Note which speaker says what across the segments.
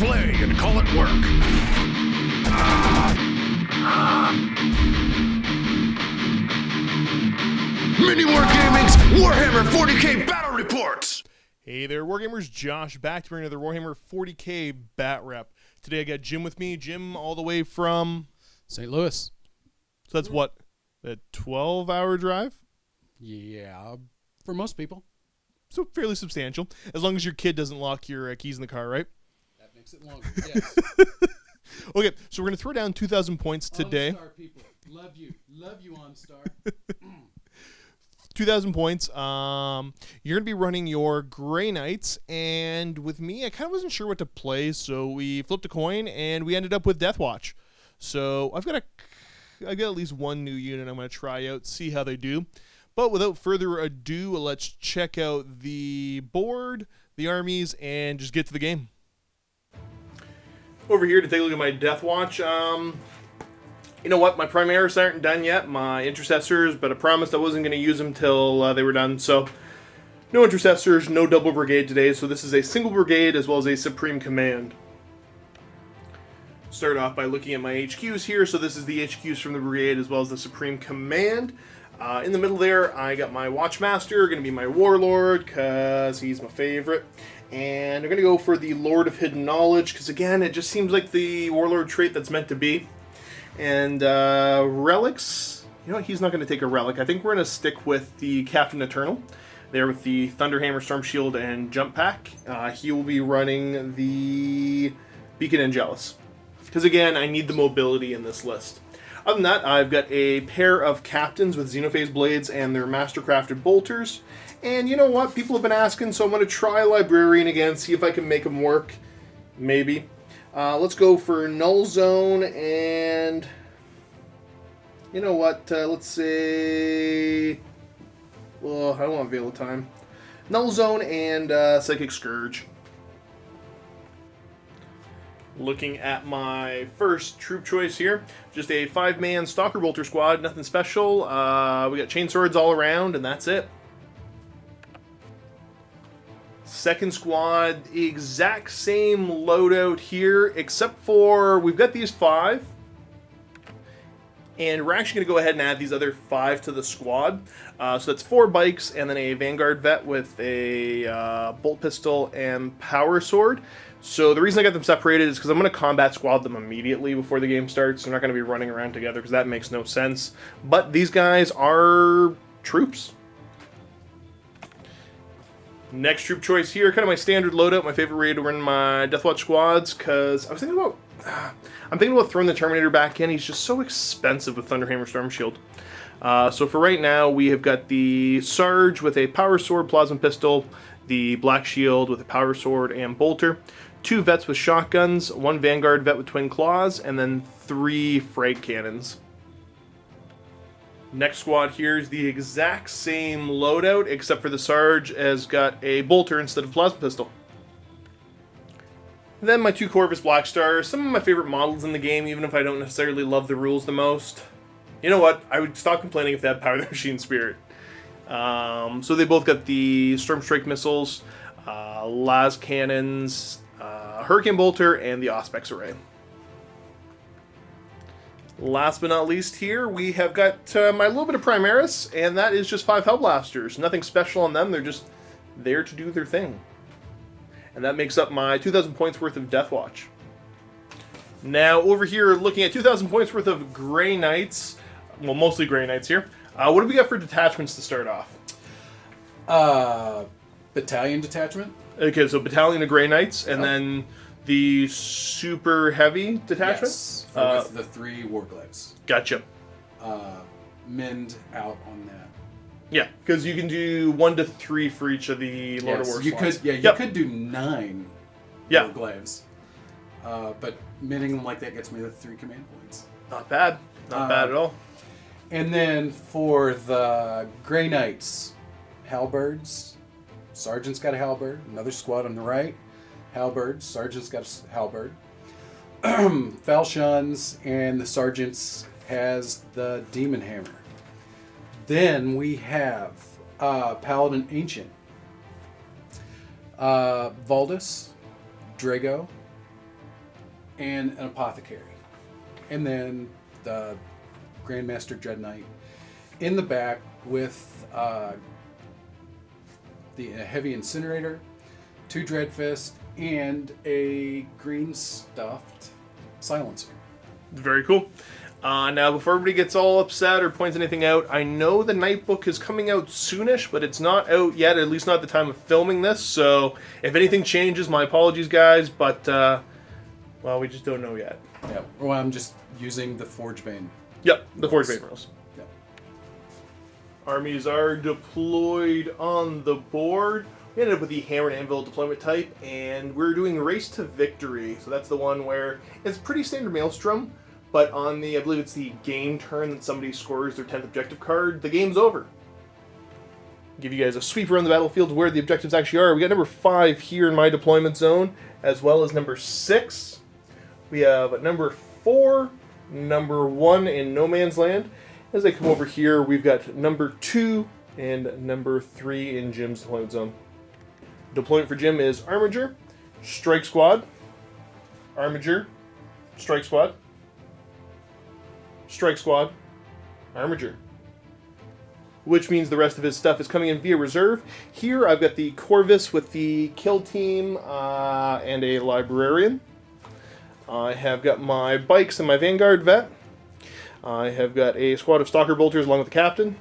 Speaker 1: play and call it work. MiniWarGaming's Warhammer 40k Battle Reports!
Speaker 2: Hey there, Wargamers. Josh back to bring another Warhammer 40k Bat Rep. Today I got Jim with me. Jim all the way from
Speaker 3: St. Louis.
Speaker 2: So that's what? A 12-hour drive?
Speaker 3: Yeah, for most people.
Speaker 2: So fairly substantial. As long as your kid doesn't lock your keys in the car, right?
Speaker 3: That makes it longer, yes.
Speaker 2: Okay, so we're going to throw down 2,000 points today.
Speaker 3: OnStar people. Love you, OnStar.
Speaker 2: 2,000 points. You're going to be running your Grey Knights, and with me, I kind of wasn't sure what to play, so we flipped a coin, and we ended up with Deathwatch. So I've got at least one new unit I'm going to try out, see how they do. But without further ado, let's check out the board, the armies, and just get to the game. Over here to take a look at my Deathwatch. You know what? My Primaris aren't done yet, my Intercessors, but I promised I wasn't going to use them till they were done. So, no Intercessors, no double brigade today. So this is a single brigade as well as a Supreme Command. Start off by looking at my HQs here. So this is the HQs from the brigade as well as the Supreme Command. In the middle there, I got my Watchmaster, going to be my Warlord, because he's my favorite. And I'm going to go for the Lord of Hidden Knowledge, because again, it just seems like the Warlord trait that's meant to be. And relics, you know what, he's not going to take a relic. I think we're going to stick with the Captain Eternal, there with the Thunderhammer, Storm Shield, and Jump Pack. He will be running the Beacon Angelus, because again, I need the mobility in this list. Other than that, I've got a pair of Captains with Xenophase Blades and their Mastercrafted Bolters. And you know what? People have been asking, so I'm going to try Librarian again, see if I can make them work. Maybe. Let's go for Null Zone and... You know what? Let's say... Well, I don't want Veil of Time. Null Zone and Psychic Scourge. Looking at my first troop choice here, just a 5-man Stalker Bolter squad, nothing special. We got chainswords all around, and that's it. Second squad, the exact same loadout here, except for we've got these 5, and we're actually going to go ahead and add these other 5 to the squad. So that's 4 bikes and then a Vanguard vet with a bolt pistol and power sword. So the reason I got them separated is because I'm going to combat squad them immediately before the game starts. They're not going to be running around together because that makes no sense. But these guys are troops. Next troop choice here, kind of my standard loadout, my favorite way to run my Deathwatch squads, because I'm thinking about throwing the Terminator back in. He's just so expensive with Thunderhammer, Storm Shield. So for right now, we have got the Sarge with a power sword, plasma pistol, the Black Shield with a power sword and bolter, 2 vets with shotguns, 1 Vanguard vet with twin claws, and then 3 frag cannons. Next squad here is the exact same loadout, except for the Sarge has got a bolter instead of plasma pistol. And then my 2 Corvus Black Stars, some of my favorite models in the game, even if I don't necessarily love the rules the most. You know what? I would stop complaining if they had Power the Machine Spirit. So they both got the Storm Strike missiles, las cannons, Hurricane Bolter, and the Auspex Array. Last but not least here, we have got my little bit of Primaris, and that is just 5 Hellblasters. Nothing special on them, they're just there to do their thing. And that makes up my 2,000 points worth of Deathwatch. Now, over here, looking at 2,000 points worth of Grey Knights, well, mostly Grey Knights here. What do we got for detachments to start off?
Speaker 3: Battalion detachment.
Speaker 2: Okay, so Battalion of Grey Knights, and then the super heavy detachment?
Speaker 3: Yes, with the 3 Warglaives.
Speaker 2: Gotcha.
Speaker 3: Mend out on that.
Speaker 2: Yeah, because you can do 1 to 3 for each of the Lord of War slots.
Speaker 3: You could do 9 Warglaives. But mending them like that gets me the 3 command points.
Speaker 2: Not bad. Not bad at all.
Speaker 3: And then for the Grey Knights, halberds. Sergeant's got a halberd. Another squad on the right. Halberd. Sergeant's got a halberd. Falchions, and the Sergeant's has the Demon Hammer. Then we have Paladin Ancient. Valdus, Drago, and an apothecary. And then the Grandmaster Dread Knight in the back with the heavy incinerator, 2 Dreadfist, and a green stuffed silencer.
Speaker 2: Very cool. Now, before everybody gets all upset or points anything out, I know the Night Book is coming out soonish, but it's not out yet, at least not at the time of filming this. So, if anything changes, my apologies, guys. But, well, we just don't know yet.
Speaker 3: Yeah. Well, I'm just using the Forgebane.
Speaker 2: Yep, the Forge Bane rules.
Speaker 3: Yep.
Speaker 2: Armies are deployed on the board. We ended up with the Hammer and Anvil deployment type, and we're doing Race to Victory. So that's the one where it's pretty standard Maelstrom, but on the, I believe it's the game turn that somebody scores their 10th objective card, the game's over. Give you guys a sweep around the battlefield where the objectives actually are. We got number 5 here in my deployment zone, as well as number 6. We have number 4, number 1 in No Man's Land. As I come over here, we've got number 2 and number 3 in Jim's deployment zone. Deployment for Jim is Armiger, Strike Squad, Armiger, Strike Squad, Strike Squad, Armiger. Which means the rest of his stuff is coming in via reserve. Here I've got the Corvus with the Kill Team and a Librarian. I have got my Bikes and my Vanguard Vet. I have got a squad of Stalker Bolters along with the Captain.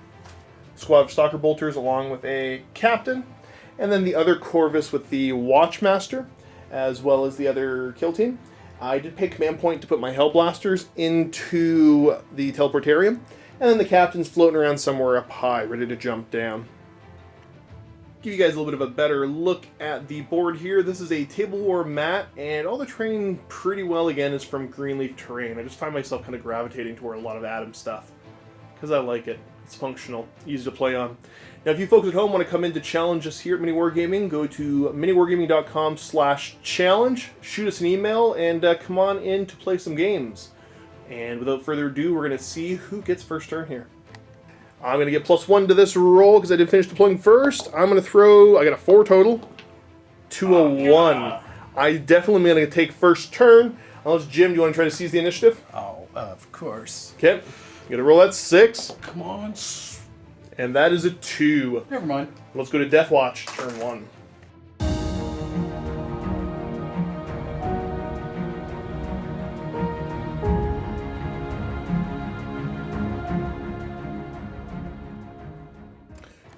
Speaker 2: Squad of Stalker Bolters along with a Captain. And then the other Corvus with the Watchmaster, as well as the other Kill Team. I did pay command point to put my Hellblasters into the Teleportarium. And then the Captain's floating around somewhere up high, ready to jump down. Give you guys a little bit of a better look at the board here. This is a Table War mat, and all the terrain pretty well, again, is from Greenleaf terrain. I just find myself kind of gravitating toward a lot of Adam stuff, because I like it. It's functional, easy to play on. Now, if you folks at home want to come in to challenge us here at MiniWarGaming, go to miniwargaming.com/challenge, shoot us an email, and come on in to play some games. And without further ado, we're going to see who gets first turn here. I'm going to get +1 to this roll because I did finish deploying first. I'm going to throw, I got a 4 total, to a 1. I definitely am going to take first turn. Unless, Jim, do you want to try to seize the initiative?
Speaker 3: Oh, of course.
Speaker 2: Okay. I'm going to roll that 6.
Speaker 3: Come on.
Speaker 2: And that is a 2.
Speaker 3: Never mind.
Speaker 2: Let's go to Deathwatch, turn 1.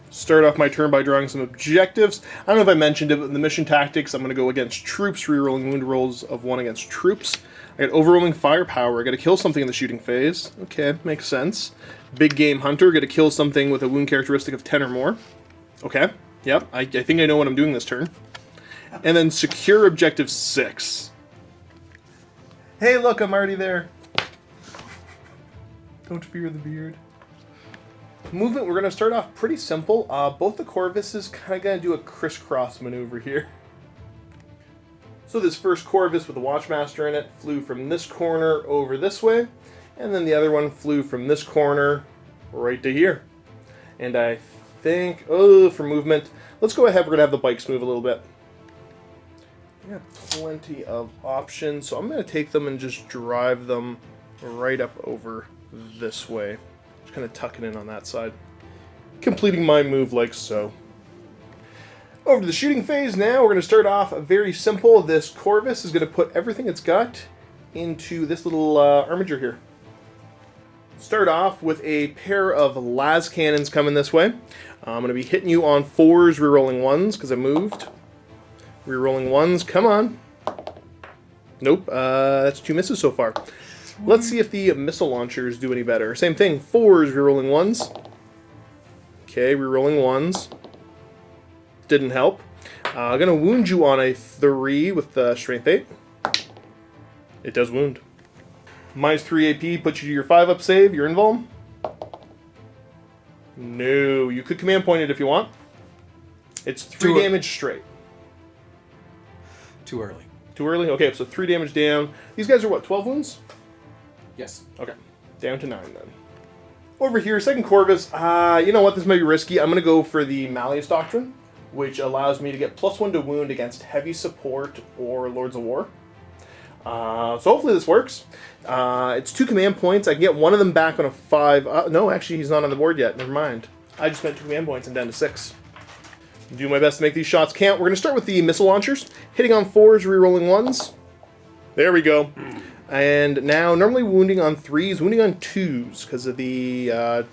Speaker 2: Start off my turn by drawing some objectives. I don't know if I mentioned it, but in the mission tactics, I'm going to go against troops, rerolling wound rolls of 1 against troops. I got overwhelming firepower. I got to kill something in the shooting phase. Okay, makes sense. Big game hunter. Got to kill something with a wound characteristic of 10 or more. Okay, yep. I think I know what I'm doing this turn. And then secure objective 6. Hey, look, I'm already there. Don't fear the beard. Movement, we're going to start off pretty simple. Both the Corvuses kind of going to do a crisscross maneuver here. So this first Corvus with the Watchmaster in it flew from this corner over this way, and then the other one flew from this corner right to here. And I think, for movement, let's go ahead, we're going to have the Bikes move a little bit. We got plenty of options, so I'm going to take them and just drive them right up over this way. Kind of tucking in on that side. Completing my move like so. Over to the shooting phase now. We're going to start off very simple. This Corvus is going to put everything it's got into this little armiger here. Start off with a pair of las cannons coming this way. I'm going to be hitting you on 4s, rerolling 1s because I moved. Rerolling 1s, come on. Nope, that's 2 misses so far. Let's see if the missile launchers do any better. Same thing, 4s, rerolling 1s. Okay, rerolling 1s. Didn't help. I'm going to wound you on a 3 with the Strength 8. It does wound. -3 AP puts you to your 5-up save, your invuln. No, you could command point it if you want. It's 3 damage straight.
Speaker 3: Too early.
Speaker 2: Too early? Okay, so 3 damage down. These guys are what, 12 wounds?
Speaker 3: Yes.
Speaker 2: Okay, down to 9 then. Over here, second Corvus. You know what, this might be risky. I'm going to go for the Malleus Doctrine, which allows me to get +1 to wound against heavy support or Lords of War. So hopefully this works. It's 2 command points. I can get one of them back on a 5. No, actually, he's not on the board yet. Never mind. I just spent 2 command points and down to 6. Do my best to make these shots count. We're going to start with the missile launchers. Hitting on 4s, re-rolling 1s. There we go. And now, normally wounding on 3s, wounding on 2s because of the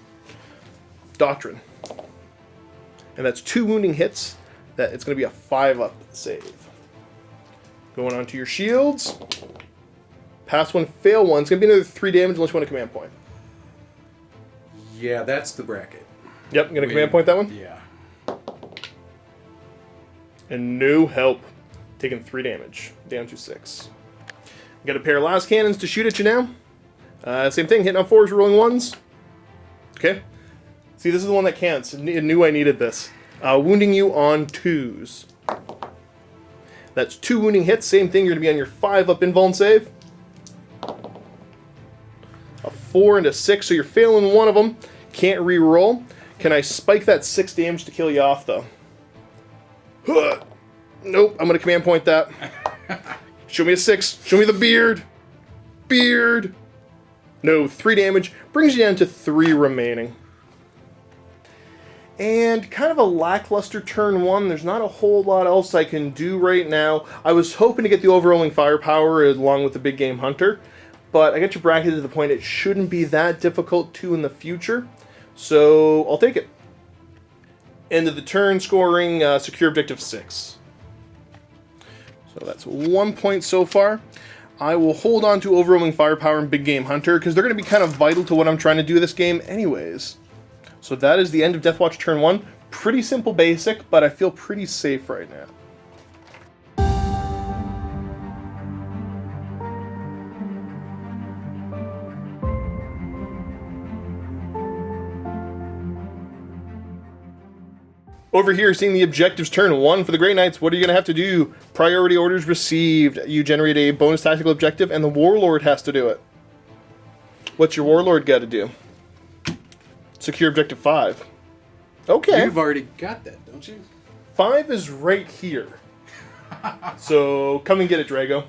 Speaker 2: doctrine. And that's 2 wounding hits. That it's going to be a 5-up save. Going on to your shields. Pass 1, fail 1. It's going to be another 3 damage unless you want a command point.
Speaker 3: Yeah, that's the bracket.
Speaker 2: Yep, I'm going to command point that one.
Speaker 3: Yeah.
Speaker 2: And no help. Taking 3 damage. Down to 6. Got a pair of las cannons to shoot at you now. Same thing, hitting on 4s, rolling 1s. Okay. See, this is the one that counts. I knew I needed this. Wounding you on 2s. That's 2 wounding hits. Same thing, you're going to be on your 5-up invuln save. A 4 and a 6, so you're failing one of them. Can't re-roll. Can I spike that 6 damage to kill you off, though? Nope, I'm going to command point that. Show me a 6. Show me the beard. Beard. No, 3 damage. Brings you down to 3 remaining. And kind of a lackluster turn 1. There's not a whole lot else I can do right now. I was hoping to get the overwhelming firepower along with the big game hunter. But I got you bracketed to the point it shouldn't be that difficult to in the future. So I'll take it. End of the turn, scoring secure objective 6. So that's 1 point so far. I will hold on to overwhelming firepower and big game hunter because they're going to be kind of vital to what I'm trying to do this game anyways. So that is the end of Deathwatch turn 1. Pretty simple basic, but I feel pretty safe right now. Over here, seeing the objectives turn 1 for the Grey Knights, what are you going to have to do? Priority orders received. You generate a bonus tactical objective, and the Warlord has to do it. What's your Warlord got to do? Secure objective 5. Okay.
Speaker 3: You've already got that, don't you?
Speaker 2: 5 is right here. So come and get it, Drago.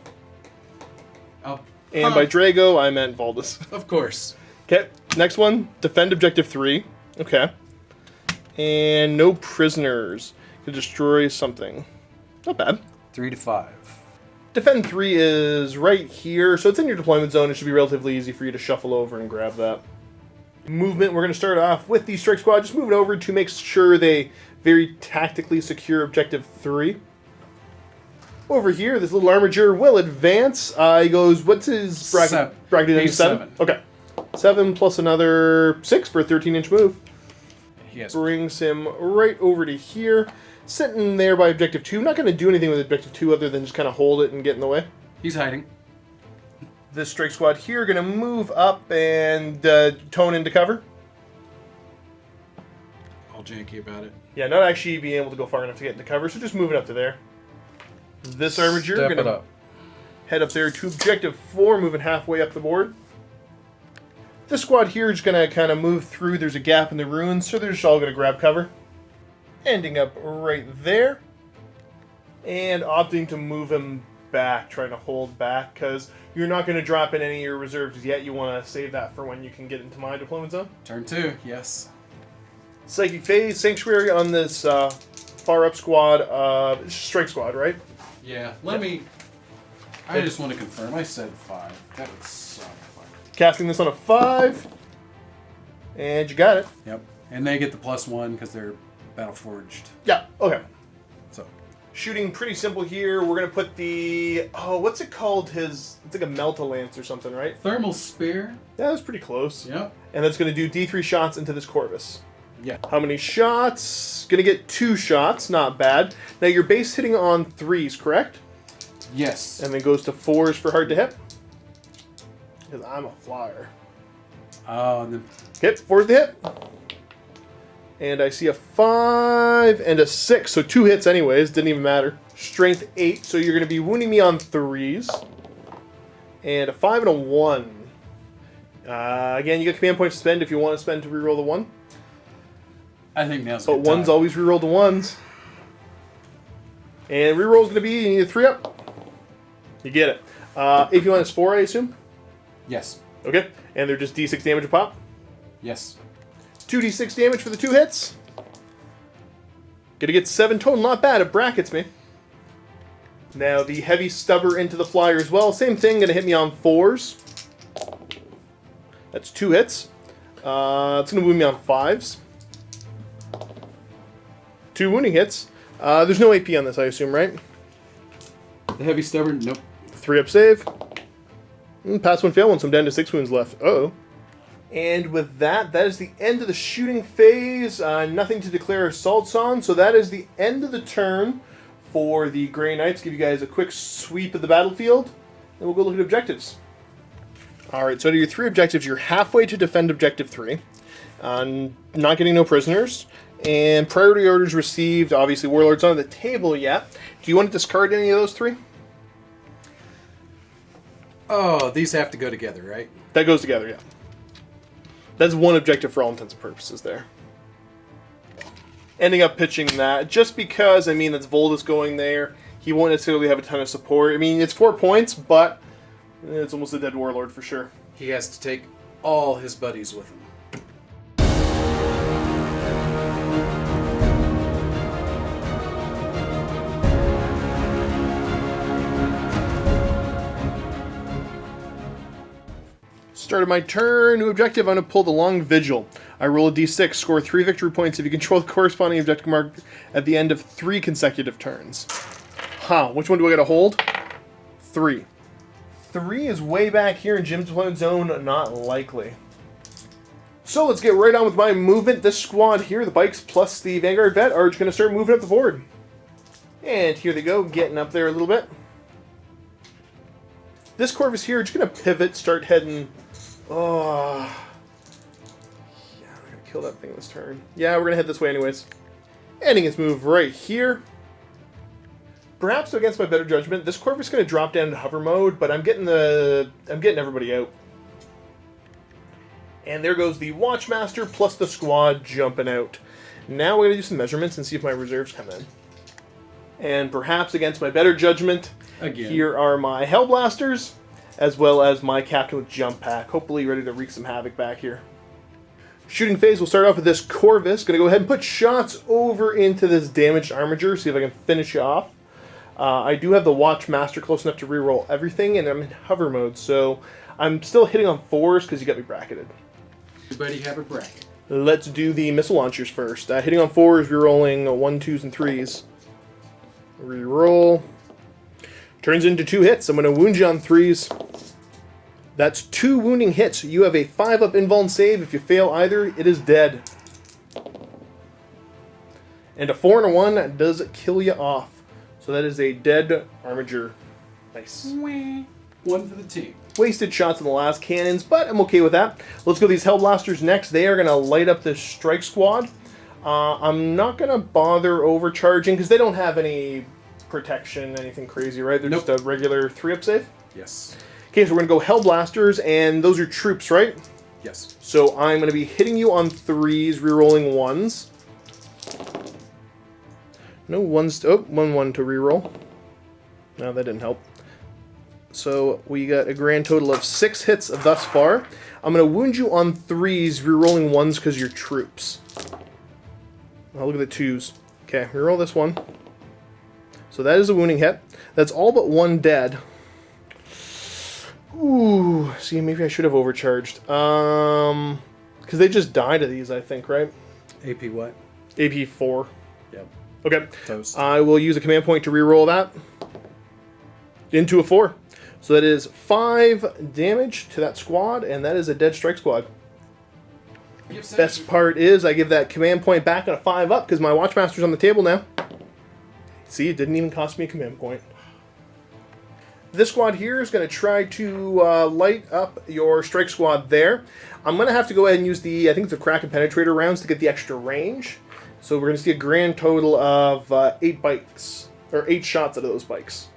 Speaker 3: Oh.
Speaker 2: And by Drago, I meant Valdis.
Speaker 3: Of course.
Speaker 2: Okay, next one, defend objective 3. Okay. And no prisoners. To destroy something. Not bad.
Speaker 3: 3 to 5.
Speaker 2: Defend 3 is right here, so it's in your deployment zone. It should be relatively easy for you to shuffle over and grab that. Movement, we're going to start off with the strike squad. Just move it over to make sure they very tactically secure objective 3. Over here, this little armature will advance. He goes, what's his bracket? Bracket
Speaker 3: He's 7.
Speaker 2: Okay. 7 plus another 6 for a 13-inch move.
Speaker 3: Yes.
Speaker 2: Brings him right over to here. Sitting there by objective 2. I'm not going to do anything with objective 2 other than just kind of hold it and get in the way.
Speaker 3: He's hiding.
Speaker 2: This strike squad here going to move up and tone into cover.
Speaker 3: All janky about it.
Speaker 2: Yeah, not actually being able to go far enough to get into cover, so just move it up to there. This armature
Speaker 3: Step
Speaker 2: going
Speaker 3: it
Speaker 2: to
Speaker 3: up.
Speaker 2: head up there to objective 4, moving halfway up the board. This squad here is going to kind of move through. There's a gap in the ruins, so they're just all going to grab cover. Ending up right there. And opting to move him back, trying to hold back, because you're not going to drop in any of your reserves yet. You want to save that for when you can get into my deployment zone.
Speaker 3: Turn 2, yes.
Speaker 2: Psychic Phase, Sanctuary on this far up squad, strike squad, right?
Speaker 3: Yeah, let me... I just want to confirm. I said 5. That would suck.
Speaker 2: Casting this on a 5. And you got it.
Speaker 3: Yep. And they get the +1 because they're battle forged.
Speaker 2: Yeah, okay.
Speaker 3: So
Speaker 2: Shooting pretty simple here. We're going to put the... Oh, what's it called? It's like a Melt-a-Lance or something, right?
Speaker 3: thermal spear.
Speaker 2: Yeah, that's pretty close.
Speaker 3: Yep.
Speaker 2: And that's going to do D3 shots into this Corvus.
Speaker 3: Yeah.
Speaker 2: How many shots? Going to get 2 shots. Not bad. Now, your base hitting on 3s, correct?
Speaker 3: Yes.
Speaker 2: And then goes to 4s for hard to hit. Because I'm a flyer.
Speaker 3: And then
Speaker 2: Hit, 4 to hit. And I see a 5 and a 6. So 2 hits anyways. Didn't even matter. Strength 8. So you're going to be wounding me on 3s. And a 5 and a 1. Again, you get command points to spend if you want to spend to reroll the 1.
Speaker 3: I think now's
Speaker 2: But 1's always reroll the 1s. And reroll's going to be, you need a 3 up. You get it. AP minus 4, I assume?
Speaker 3: Yes.
Speaker 2: Okay. And they're just D6 damage a pop.
Speaker 3: Yes.
Speaker 2: 2d6 damage for the 2 hits. Gonna get 7 total, not bad. It brackets me. Now the heavy stubber into the flyer as well. Same thing, gonna hit me on 4s. That's 2 hits. It's gonna wound me on 5s. 2 wounding hits. There's no AP on this, I assume, right?
Speaker 3: The heavy stubborn, nope.
Speaker 2: 3 up save. Pass 1 fail 1, so I'm down to 6 wounds left. Uh-oh. And with that, that is the end of the shooting phase. Nothing to declare assaults on, so that is the end of the turn for the Grey Knights. Give you guys a quick sweep of the battlefield, and we'll go look at objectives. Alright, so out of your 3 objectives, you're halfway to defend objective 3. Not getting no prisoners. And priority orders received. Obviously, Warlord's not on the table yet. Do you want to discard any of those 3?
Speaker 3: Oh, these have to go together, right?
Speaker 2: That goes together, yeah. That's one objective for all intents and purposes there. Ending up pitching that, just because, I mean, that's Voldus going there. He won't necessarily have a ton of support. I mean, it's 4 points, but it's almost a dead Warlord for sure.
Speaker 3: He has to take all his buddies with him.
Speaker 2: Start of my turn. New objective. I'm going to pull the Long Vigil. I roll a d6. Score 3 victory points if you control the corresponding objective mark at the end of 3 consecutive turns. Which one do I got to hold? 3. 3 is way back here in Jim's deployment zone. Not likely. So let's get right on with my movement. This squad here, the bikes plus the Vanguard Vet, are just going to start moving up the board. And here they go, getting up there a little bit. This Corvus here, just going to pivot, start heading... Oh, yeah, I'm going to kill that thing this turn. Yeah, we're going to head this way anyways. Ending its move right here. Perhaps against my better judgment, this Corvus is going to drop down into hover mode, but I'm getting everybody out. And there goes the Watchmaster plus the squad jumping out. Now we're going to do some measurements and see if my reserves come in. And perhaps against my better judgment,
Speaker 3: Again.
Speaker 2: Here are my Hellblasters, as well as my Captain with Jump Pack. Hopefully ready to wreak some havoc back here. Shooting phase, we'll start off with this Corvus. Going to go ahead and put shots over into this damaged Armiger, see if I can finish you off. I do have the Watchmaster close enough to reroll everything, and I'm in hover mode, so I'm still hitting on 4s because you got me bracketed.
Speaker 3: Everybody have a bracket.
Speaker 2: Let's do the missile launchers first. Hitting on 4s, rerolling 1, 2s, and 3s. Reroll. Turns into 2 hits. I'm going to wound you on 3s. That's 2 wounding hits. You have a 5-up invuln save. If you fail either, it is dead. And a 4 and a 1 does kill you off. So that is a dead Armiger. Nice.
Speaker 3: 1 for the team.
Speaker 2: Wasted shots in the last cannons, but I'm okay with that. Let's go these Hellblasters next. They are going to light up this strike squad. I'm not going to bother overcharging because they don't have any protection, anything crazy, right? They're just a regular 3-up save?
Speaker 3: Yes.
Speaker 2: Okay, so we're going to go Hellblasters, and those are troops, right?
Speaker 3: Yes.
Speaker 2: So I'm going to be hitting you on 3s, rerolling 1s. No 1s. Oh, 1 to reroll. No, that didn't help. So we got a grand total of 6 hits thus far. I'm going to wound you on 3s, rerolling 1s because you're troops. Oh, look at the 2s. Okay, reroll this one. So that is a wounding hit. That's all but 1 dead. Ooh, see, maybe I should have overcharged. Because they just died of these, I think, right?
Speaker 3: AP what?
Speaker 2: AP 4.
Speaker 3: Yep.
Speaker 2: Okay.
Speaker 3: Toast.
Speaker 2: I will use a command point to reroll that into a 4. So that is 5 damage to that squad, and that is a dead strike squad. Best part is I give that command point back on a 5-up because my Watchmaster's on the table now. See, it didn't even cost me a command point. This squad here is going to try to light up your strike squad there. I'm going to have to go ahead and use the, I think it's the Crack and Penetrator rounds to get the extra range. So we're going to see a grand total of 8 bikes, or 8 shots out of those bikes.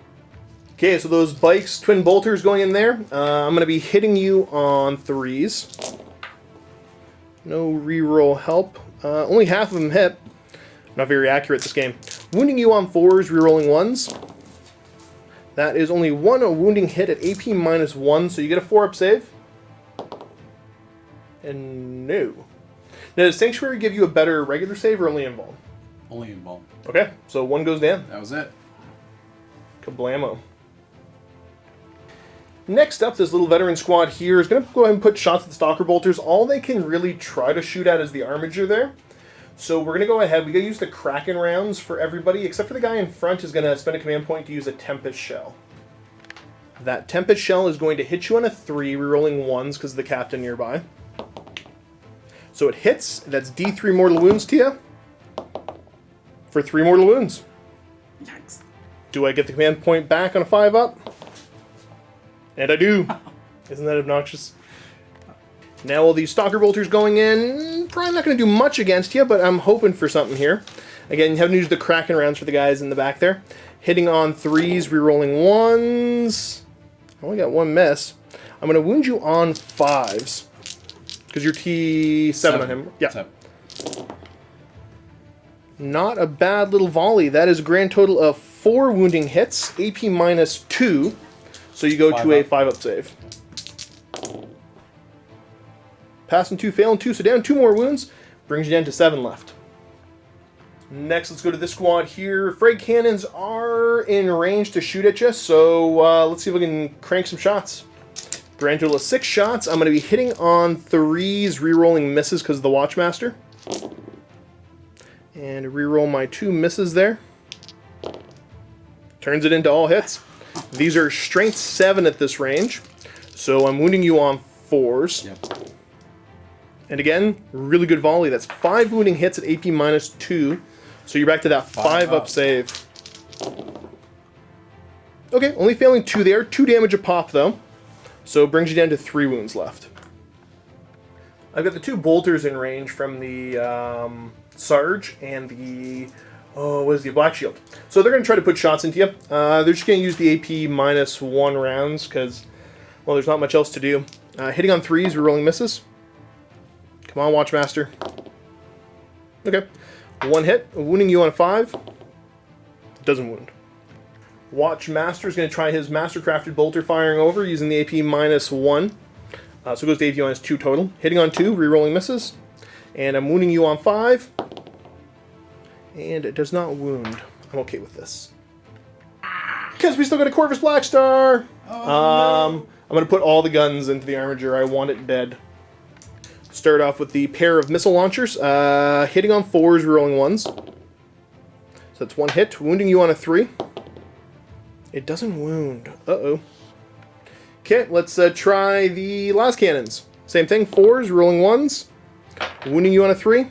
Speaker 2: Okay, so those bikes, twin bolters going in there. I'm going to be hitting you on 3s. No reroll help. Only half of them hit. Not very accurate this game. Wounding you on 4s, rerolling 1s. That is only one wounding hit at AP -1, so you get a 4-up save. And no. Now, does Sanctuary give you a better regular save or only invuln?
Speaker 3: Only invuln.
Speaker 2: Okay, so one goes down.
Speaker 3: That was it.
Speaker 2: Kablamo. Next up, this little veteran squad here is going to go ahead and put shots at the Stalker Bolters. All they can really try to shoot at is the Armiger there. So we're going to go ahead. We're going to use the Kraken rounds for everybody, except for the guy in front is going to spend a command point to use a Tempest Shell. That Tempest Shell is going to hit you on a 3, rerolling 1s because of the captain nearby. So it hits. That's D3 mortal wounds to you for 3 mortal wounds.
Speaker 3: Yikes.
Speaker 2: Do I get the command point back on a 5-up? And I do. Isn't that obnoxious? Now all these Stalker Bolters going in, probably not going to do much against you, but I'm hoping for something here. Again, you have to use the Kraken rounds for the guys in the back there. Hitting on 3s, rerolling 1s. I only got 1 miss. I'm going to wound you on 5s. Because you're T7 on him. Yeah.
Speaker 3: 7.
Speaker 2: Not a bad little volley. That is a grand total of 4 wounding hits, AP -2. So you go to a 5-up save. Passing 2, failing 2, so down 2 more wounds. Brings you down to 7 left. Next, let's go to this squad here. Frag cannons are in range to shoot at you, so let's see if we can crank some shots. Grand total of 6 shots. I'm going to be hitting on 3s, rerolling misses because of the Watchmaster. And reroll my 2 misses there. Turns it into all hits. These are strength 7 at this range. So I'm wounding you on 4s.
Speaker 3: Yep.
Speaker 2: And again, really good volley. That's 5 wounding hits at AP -2. So you're back to that 5-up save. Okay, only failing 2 there. 2 damage a pop, though. So it brings you down to 3 wounds left. I've got the 2 bolters in range from the Sarge and the... Oh, what is the Black Shield? So they're going to try to put shots into you. They're just going to use the AP -1 rounds because, well, there's not much else to do. Hitting on 3s, rerolling misses. Come on, Watchmaster. Okay. 1 hit, wounding you on a 5. Doesn't wound. Watchmaster is going to try his Mastercrafted Bolter firing over using the AP -1. So it goes to AP -2 total. Hitting on 2, rerolling misses. And I'm wounding you on 5. And it does not wound. I'm okay with this. Because we still got a Corvus Blackstar!
Speaker 3: No.
Speaker 2: I'm going to put all the guns into the Armiger. I want it dead. Start off with the pair of missile launchers. Hitting on 4s, rerolling 1s. So that's 1 hit. Wounding you on a 3. It doesn't wound. Uh-oh. Okay, let's try the las cannons. Same thing. 4s, rolling 1s. Wounding you on a 3.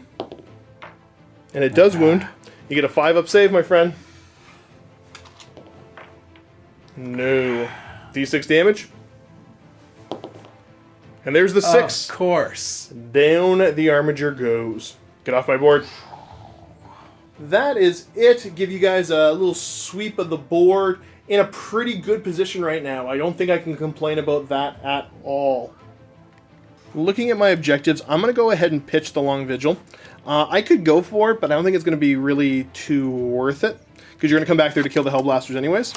Speaker 2: And it does wound. You get a 5-up save, my friend. No. D6 damage. And there's the 6.
Speaker 3: Of course.
Speaker 2: Down the Armiger goes. Get off my board. That is it. Give you guys a little sweep of the board. In a pretty good position right now. I don't think I can complain about that at all. Looking at my objectives, I'm going to go ahead and pitch the Long Vigil. I could go for it, but I don't think it's going to be really too worth it. Because you're going to come back there to kill the Hellblasters anyways.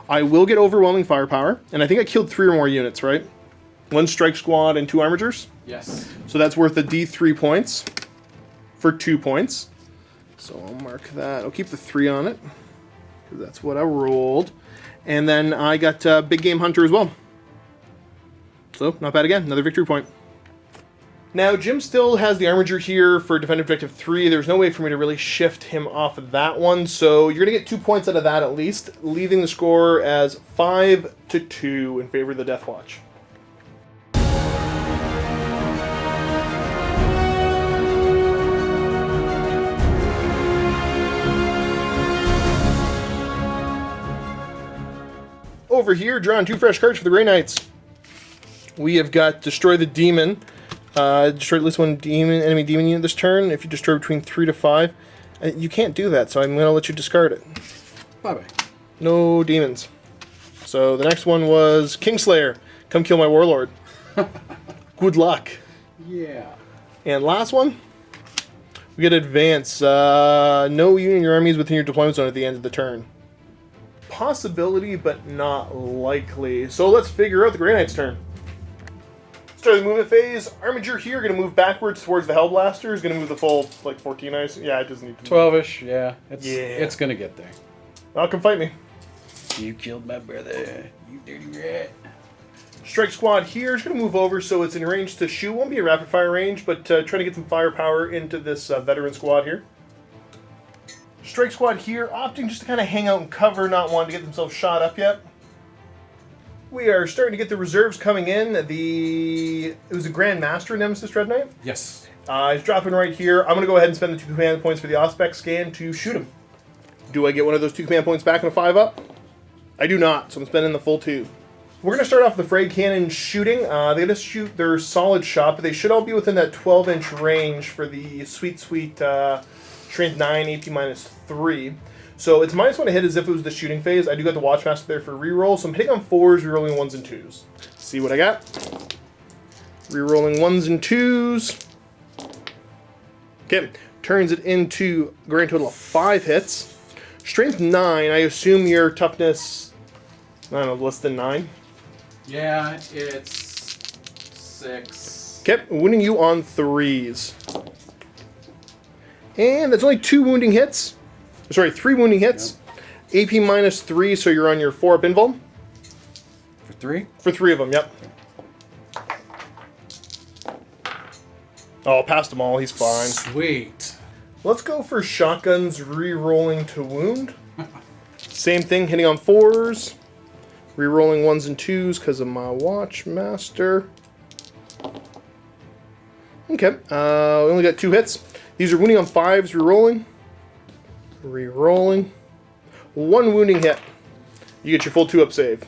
Speaker 2: I will get overwhelming firepower. And I think I killed 3 or more units, right? 1 strike squad and 2 armigers.
Speaker 3: Yes.
Speaker 2: So that's worth a D3 points for 2 points. So I'll mark that. I'll keep the 3 on it. Because that's what I rolled. And then I got Big Game Hunter as well. So, not bad again. Another victory point. Now, Jim still has the Armiger here for Defend Objective 3. There's no way for me to really shift him off of that one. So, you're going to get 2 points out of that at least, leaving the score as 5-2 in favor of the Deathwatch. Over here, drawing 2 fresh cards for the Grey Knights. We have got Destroy the Demon. Destroy at least 1 enemy demon unit this turn. If you destroy between 3 to 5. You can't do that, so I'm going to let you discard it.
Speaker 3: Bye-bye.
Speaker 2: No demons. So the next one was Kingslayer. Come kill my Warlord. Good luck.
Speaker 3: Yeah.
Speaker 2: And last one, we get Advance. No unit in your armies within your deployment zone at the end of the turn. possibility, but not likely. So let's figure out the Grey Knight's turn. Start the movement phase. Armiger here going to move backwards towards the Hellblaster. Is going to move the full, like, 14 ice. Yeah, it doesn't need to.
Speaker 3: 12-ish, yeah. It's gonna get there.
Speaker 2: I'll come fight me.
Speaker 3: You killed my brother, you dirty rat.
Speaker 2: Strike Squad here is going to move over, so it's in range to shoot. Won't be a rapid fire range, but try to get some firepower into this veteran squad here. Strike Squad here, opting just to kind of hang out and cover, not wanting to get themselves shot up yet. We are starting to get the reserves coming in. It was a Grand Master Nemesis Dread Knight.
Speaker 3: Yes.
Speaker 2: He's dropping right here. I'm going to go ahead and spend the 2 command points for the Auspex scan to shoot him. Do I get one of those 2 command points back in a 5-up? I do not, so I'm spending the full 2. We're going to start off with the Frey Cannon shooting. They're going to shoot their solid shot, but they should all be within that 12-inch range for the sweet Strength 9, AP -3. So it's -1 to hit as if it was the shooting phase. I do got the Watchmaster there for reroll, so I'm hitting on 4s, rerolling 1s and 2s. See what I got. Rerolling 1s and 2s. Okay, turns it into a grand total of 5 hits. Strength 9, I assume your toughness, I don't know, less than 9?
Speaker 3: Yeah, it's 6.
Speaker 2: Okay, wounding you on 3s. And that's only 2 wounding hits. Sorry, 3 wounding hits. Yep. AP -3, so you're on your 4-up invuln.
Speaker 3: For 3?
Speaker 2: For 3 of them, yep. Oh, past them all, he's fine.
Speaker 3: Sweet.
Speaker 2: Let's go for shotguns, re-rolling to wound. Same thing, hitting on 4s. Re-rolling 1s and 2s because of my Watchmaster. Okay, we only got 2 hits. These are wounding on 5s, re-rolling. Re-rolling. 1 wounding hit. You get your full 2-up save.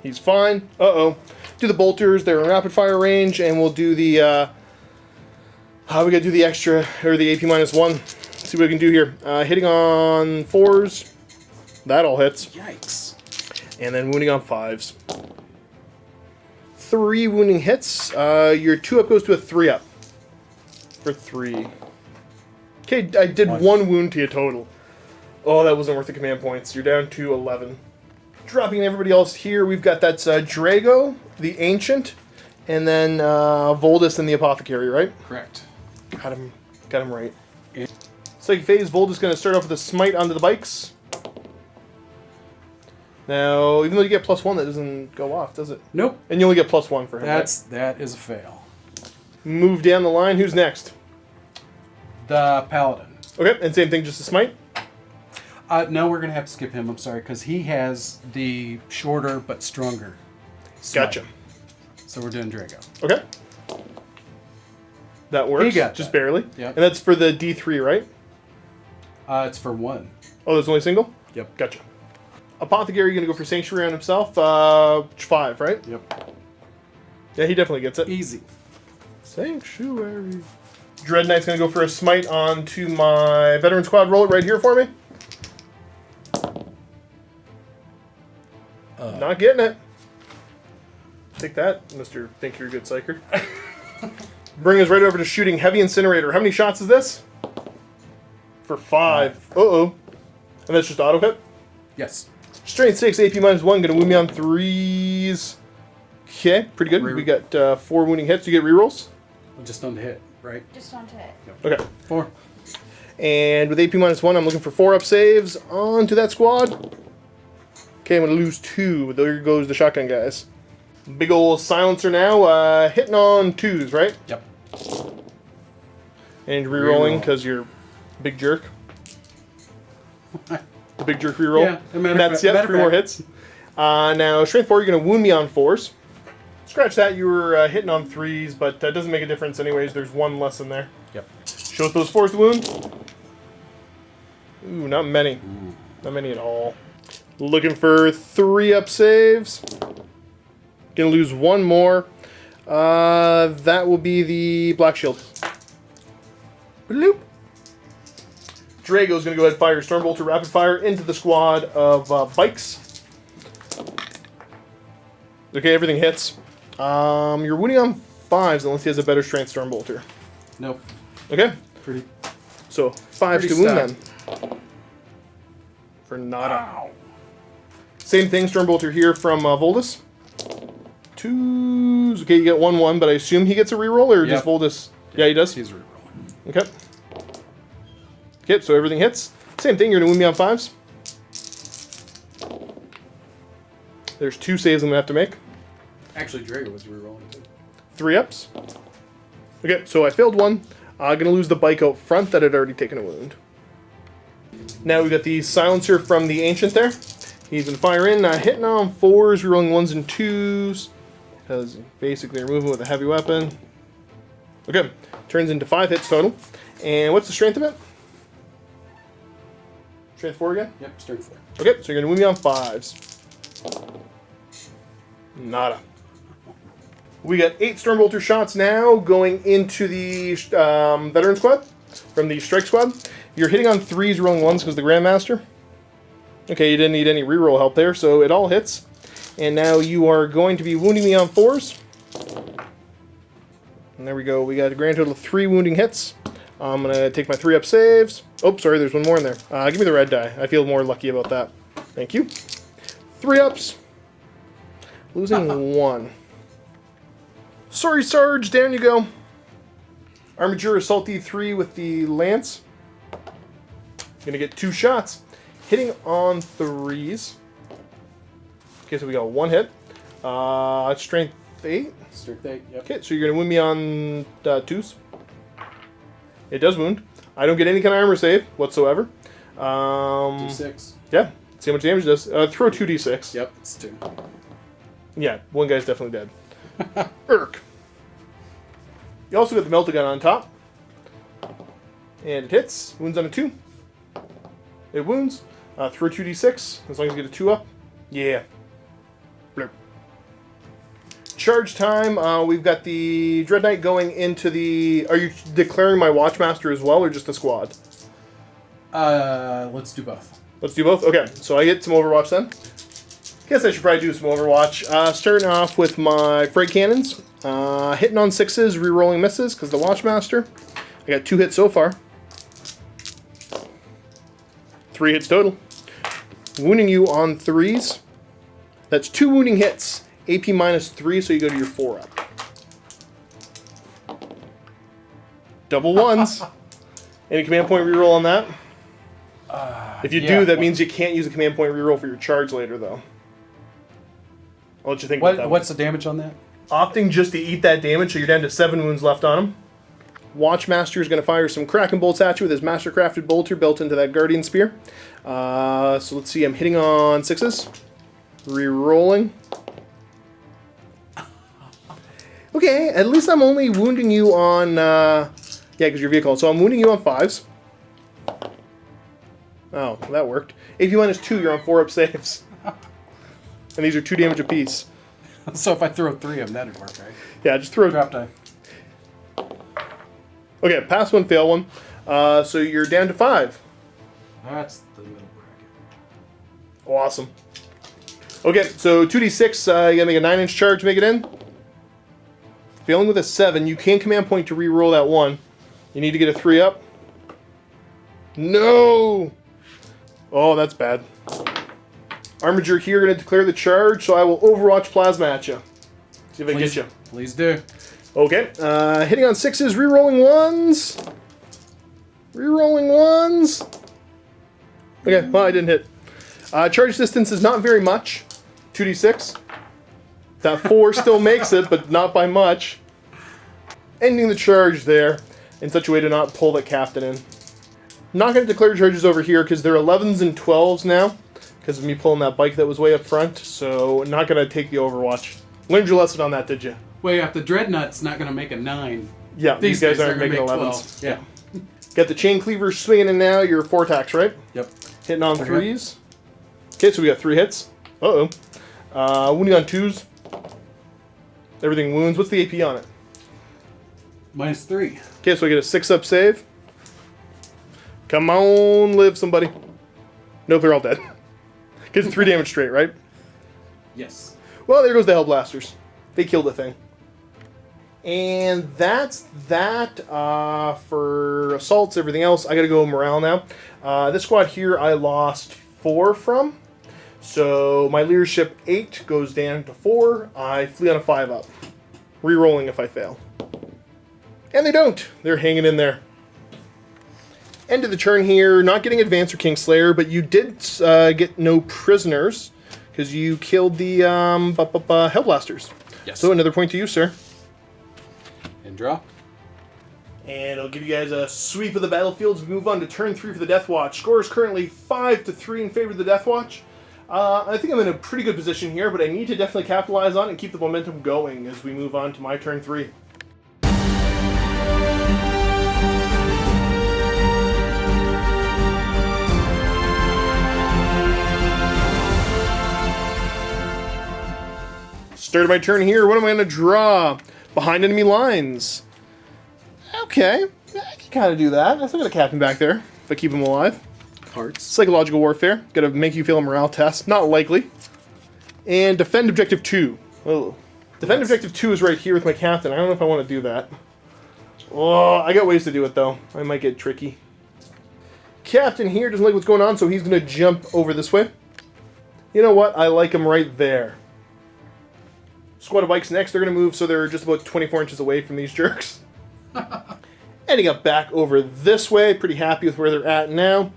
Speaker 2: He's fine. Uh-oh. Do the bolters. They're in rapid fire range, and we'll do the, we gotta do the extra, or the AP -1. See what we can do here. Hitting on 4s. That all hits.
Speaker 3: Yikes.
Speaker 2: And then wounding on 5s. 3 wounding hits. Your 2-up goes to a 3-up. For 3. Okay, I did 1 wound to you total. Oh, that wasn't worth the command points. You're down to 11. Dropping everybody else here, we've got that's Drago, the Ancient, and then Voldus and the Apothecary, right?
Speaker 3: Correct.
Speaker 2: Got him right. Psychic Phase, Voldus going to start off with a Smite onto the bikes. Now, even though you get +1, that doesn't go off, does it?
Speaker 3: Nope.
Speaker 2: And you only get +1 for him,
Speaker 3: That is a fail.
Speaker 2: Move down the line. Who's next?
Speaker 3: The Paladin.
Speaker 2: Okay, and same thing, just a Smite?
Speaker 3: No, we're going to have to skip him, I'm sorry, because he has the shorter but stronger smite.
Speaker 2: Gotcha.
Speaker 3: So we're doing Drago.
Speaker 2: Okay. That works.
Speaker 3: He got
Speaker 2: just
Speaker 3: that.
Speaker 2: barely.
Speaker 3: Yep.
Speaker 2: And that's for the D3, right?
Speaker 3: It's for 1.
Speaker 2: Oh, there's only single?
Speaker 3: Yep.
Speaker 2: Gotcha. Apothecary going to go for Sanctuary on himself. 5, right?
Speaker 3: Yep.
Speaker 2: Yeah, he definitely gets it.
Speaker 3: Easy.
Speaker 2: Sanctuary. Dread Knight's going to go for a Smite onto my Veteran Squad. Roll it right here for me. Not getting it. Take that, Mr. Think You're a Good Psyker. Bring us right over to shooting Heavy Incinerator. How many shots is this? For 5. Uh-oh. And that's just auto hit?
Speaker 3: Yes.
Speaker 2: Strength 6, AP -1. Going to wound me on 3s. Okay, pretty good. We got 4 wounding hits. You get rerolls?
Speaker 3: Just on the hit, right?
Speaker 4: Just on to it.
Speaker 2: Okay.
Speaker 3: 4.
Speaker 2: And with AP -1, I'm looking for 4-up saves onto that squad. Okay, I'm going to lose 2. There goes the shotgun guys. Big old silencer now. Hitting on 2s, right?
Speaker 3: Yep.
Speaker 2: And re-rolling because you're a big jerk. The big jerk reroll.
Speaker 3: Yeah,
Speaker 2: and that's 3 more hits. Now, Strength 4, you're going to wound me on 4s. Scratch that, you were hitting on 3s, but that doesn't make a difference anyways. There's 1 less in there.
Speaker 3: Yep.
Speaker 2: Show us those 4s to wound. Ooh, not many. Not many at all. Looking for 3-up saves. Gonna lose 1 more. That will be the Black Shield. Bloop. Drago's gonna go ahead and fire Stormbolter Rapid Fire into the squad of bikes. Okay, everything hits. You're wounding on 5s unless he has a better strength Stormbolter.
Speaker 3: Nope.
Speaker 2: Okay.
Speaker 3: Pretty.
Speaker 2: So 5s to wound then. for nada.
Speaker 3: Ow.
Speaker 2: Same thing, Stormbolter here from Voldus. 2s. Okay, you get 1/1, but I assume he gets a reroll, or just Voldus? Yeah, he does.
Speaker 3: He's rerolling.
Speaker 2: Okay. Okay, so everything hits. Same thing, you're going to wound me on 5s. There's 2 saves I'm going to have to make.
Speaker 3: Actually, Drago was rerolling too.
Speaker 2: 3 ups. Okay, so I failed 1. I'm going to lose the bike out front that had already taken a wound. Now we've got the Silencer from the Ancient there. He's been firing, hitting on 4s, rerolling 1s and 2s. Because basically you're moving with a heavy weapon. Okay, turns into 5 hits total. And what's the strength of it? Strength 4 again?
Speaker 3: Yep, strength 4.
Speaker 2: Okay, so you're going to move me on 5s. Nada. We got 8 Stormbolter shots now going into the Veteran Squad from the Strike Squad. You're hitting on 3s, rolling 1s because the Grandmaster. Okay, you didn't need any reroll help there, so it all hits. And now you are going to be wounding me on 4s. And there we go. We got a grand total of 3 wounding hits. I'm going to take my 3-up saves. Oh, sorry, there's one more in there. Give me the red die. I feel more lucky about that. Thank you. 3 ups. Losing 1. Sorry, Sarge. Down you go. Armature Assault D3 with the Lance. Gonna get 2 shots. Hitting on 3s. Okay, so we got 1 hit. Strength 8.
Speaker 3: Strength 8, yep.
Speaker 2: Okay, so you're gonna wound me on 2s. It does wound. I don't get any kind of armor save whatsoever.
Speaker 3: D6.
Speaker 2: Yeah, see how much damage it does. Throw 2d6.
Speaker 3: Yep, it's 2.
Speaker 2: Yeah, one guy's definitely dead. Irk. You also got the Meltagun on top. And it hits. Wounds on a 2. It wounds. Throw 2d6, as long as you get a 2 up. Yeah. Blurp. Charge time. We've got the Dread Knight going into the... Are you declaring my Watchmaster as well, or just the squad?
Speaker 3: Let's do both.
Speaker 2: Let's do both? Okay, so I get some Overwatch then. Guess I should probably do some Overwatch. Starting off with my Freight Cannons. Hitting on 6s, re-rolling misses, because the Watchmaster. I got 2 hits so far. 3 hits total. Wounding you on 3s. That's 2 wounding hits. AP minus 3, so you go to your 4 up. Double 1s. Any command point reroll on that? If you do, that means you can't use a command point reroll for your charge later, though. I'll let you think about that.
Speaker 3: What's the damage on that?
Speaker 2: Opting just to eat that damage, so you're down to 7 wounds left on him. Watchmaster is going to fire some Kraken bolts at you with his Mastercrafted bolter built into that Guardian Spear. So let's see, I'm hitting on 6s. Rerolling. Okay, at least I'm only wounding you on... yeah, because your vehicle. So I'm wounding you on 5s. Oh, that worked. AP minus 2, you're on 4-up saves. And these are 2 damage apiece.
Speaker 3: So if I throw 3 of them, that'd work, right?
Speaker 2: Yeah, just throw...
Speaker 3: Drop die.
Speaker 2: Okay, pass 1, fail 1. So you're down to 5.
Speaker 3: That's the middle bracket.
Speaker 2: Awesome. Okay, so 2d6, you gotta make a 9-inch charge to make it in. Failing with a 7, you can command point to re-roll that 1. You need to get a 3 up. No! Oh, that's bad. Armiger here going to declare the charge, so I will Overwatch Plasma at you. See if I can get you.
Speaker 3: Please do.
Speaker 2: Okay, hitting on 6s, re-rolling 1s. Re-rolling 1s. Okay, well, I didn't hit. Charge distance is not very much. 2d6. That 4 still makes it, but not by much. Ending the charge there in such a way to not pull the captain in. Not going to declare charges over here because they're 11s and 12s now because of me pulling that bike that was way up front, so not going to take the Overwatch. Learned your lesson on that, did you?
Speaker 3: Wait, if the Dreadnought's not going to make a 9.
Speaker 2: Yeah, these guys aren't
Speaker 3: are
Speaker 2: making
Speaker 3: gonna make
Speaker 2: 11s.
Speaker 3: 12. Yeah.
Speaker 2: Got the chain cleaver swinging in now. Your 4 attacks, right?
Speaker 3: Yep.
Speaker 2: Hitting on 3s. Okay, so we got 3 hits. Uh-oh. Wounding on 2s. Everything wounds. What's the AP on it?
Speaker 3: Minus 3.
Speaker 2: Okay, so I get a 6-up save. Come on, live somebody. Nope, they're all dead. Gets 3 damage straight, right?
Speaker 3: Yes.
Speaker 2: Well, there goes the Hellblasters. They killed the thing. And that's that for assaults, everything else. I gotta go morale now. This squad here, I lost 4 from. So my leadership 8 goes down to 4. I flee on a 5 up. Rerolling if I fail. And they don't. They're hanging in there. End of the turn here. Not getting Advance or Kingslayer, but you did get no prisoners because you killed the Hellblasters.
Speaker 3: Yes.
Speaker 2: So another point to you, sir.
Speaker 3: And draw.
Speaker 2: And I'll give you guys a sweep of the battlefields. We move on to turn 3 for the Deathwatch. Score is currently 5-3 in favor of the Deathwatch. I think I'm in a pretty good position here, but I need to definitely capitalize on it and keep the momentum going as we move on to my turn 3. Start of my turn here. What am I going to draw? Behind enemy lines. Okay, I can kind of do that. I still got a captain back there if I keep him alive.
Speaker 3: Hearts.
Speaker 2: Psychological warfare. Got to make you fail a morale test. Not likely. And defend objective 2. Oh. Defend objective 2 is right here with my captain. I don't know if I want to do that. Oh, I got ways to do it though. I might get tricky. Captain here doesn't like what's going on, so he's going to jump over this way. You know what? I like him right there. Squad of bikes next. They're going to move so they're just about 24 inches away from these jerks. Ending up back over this way. Pretty happy with where they're at now.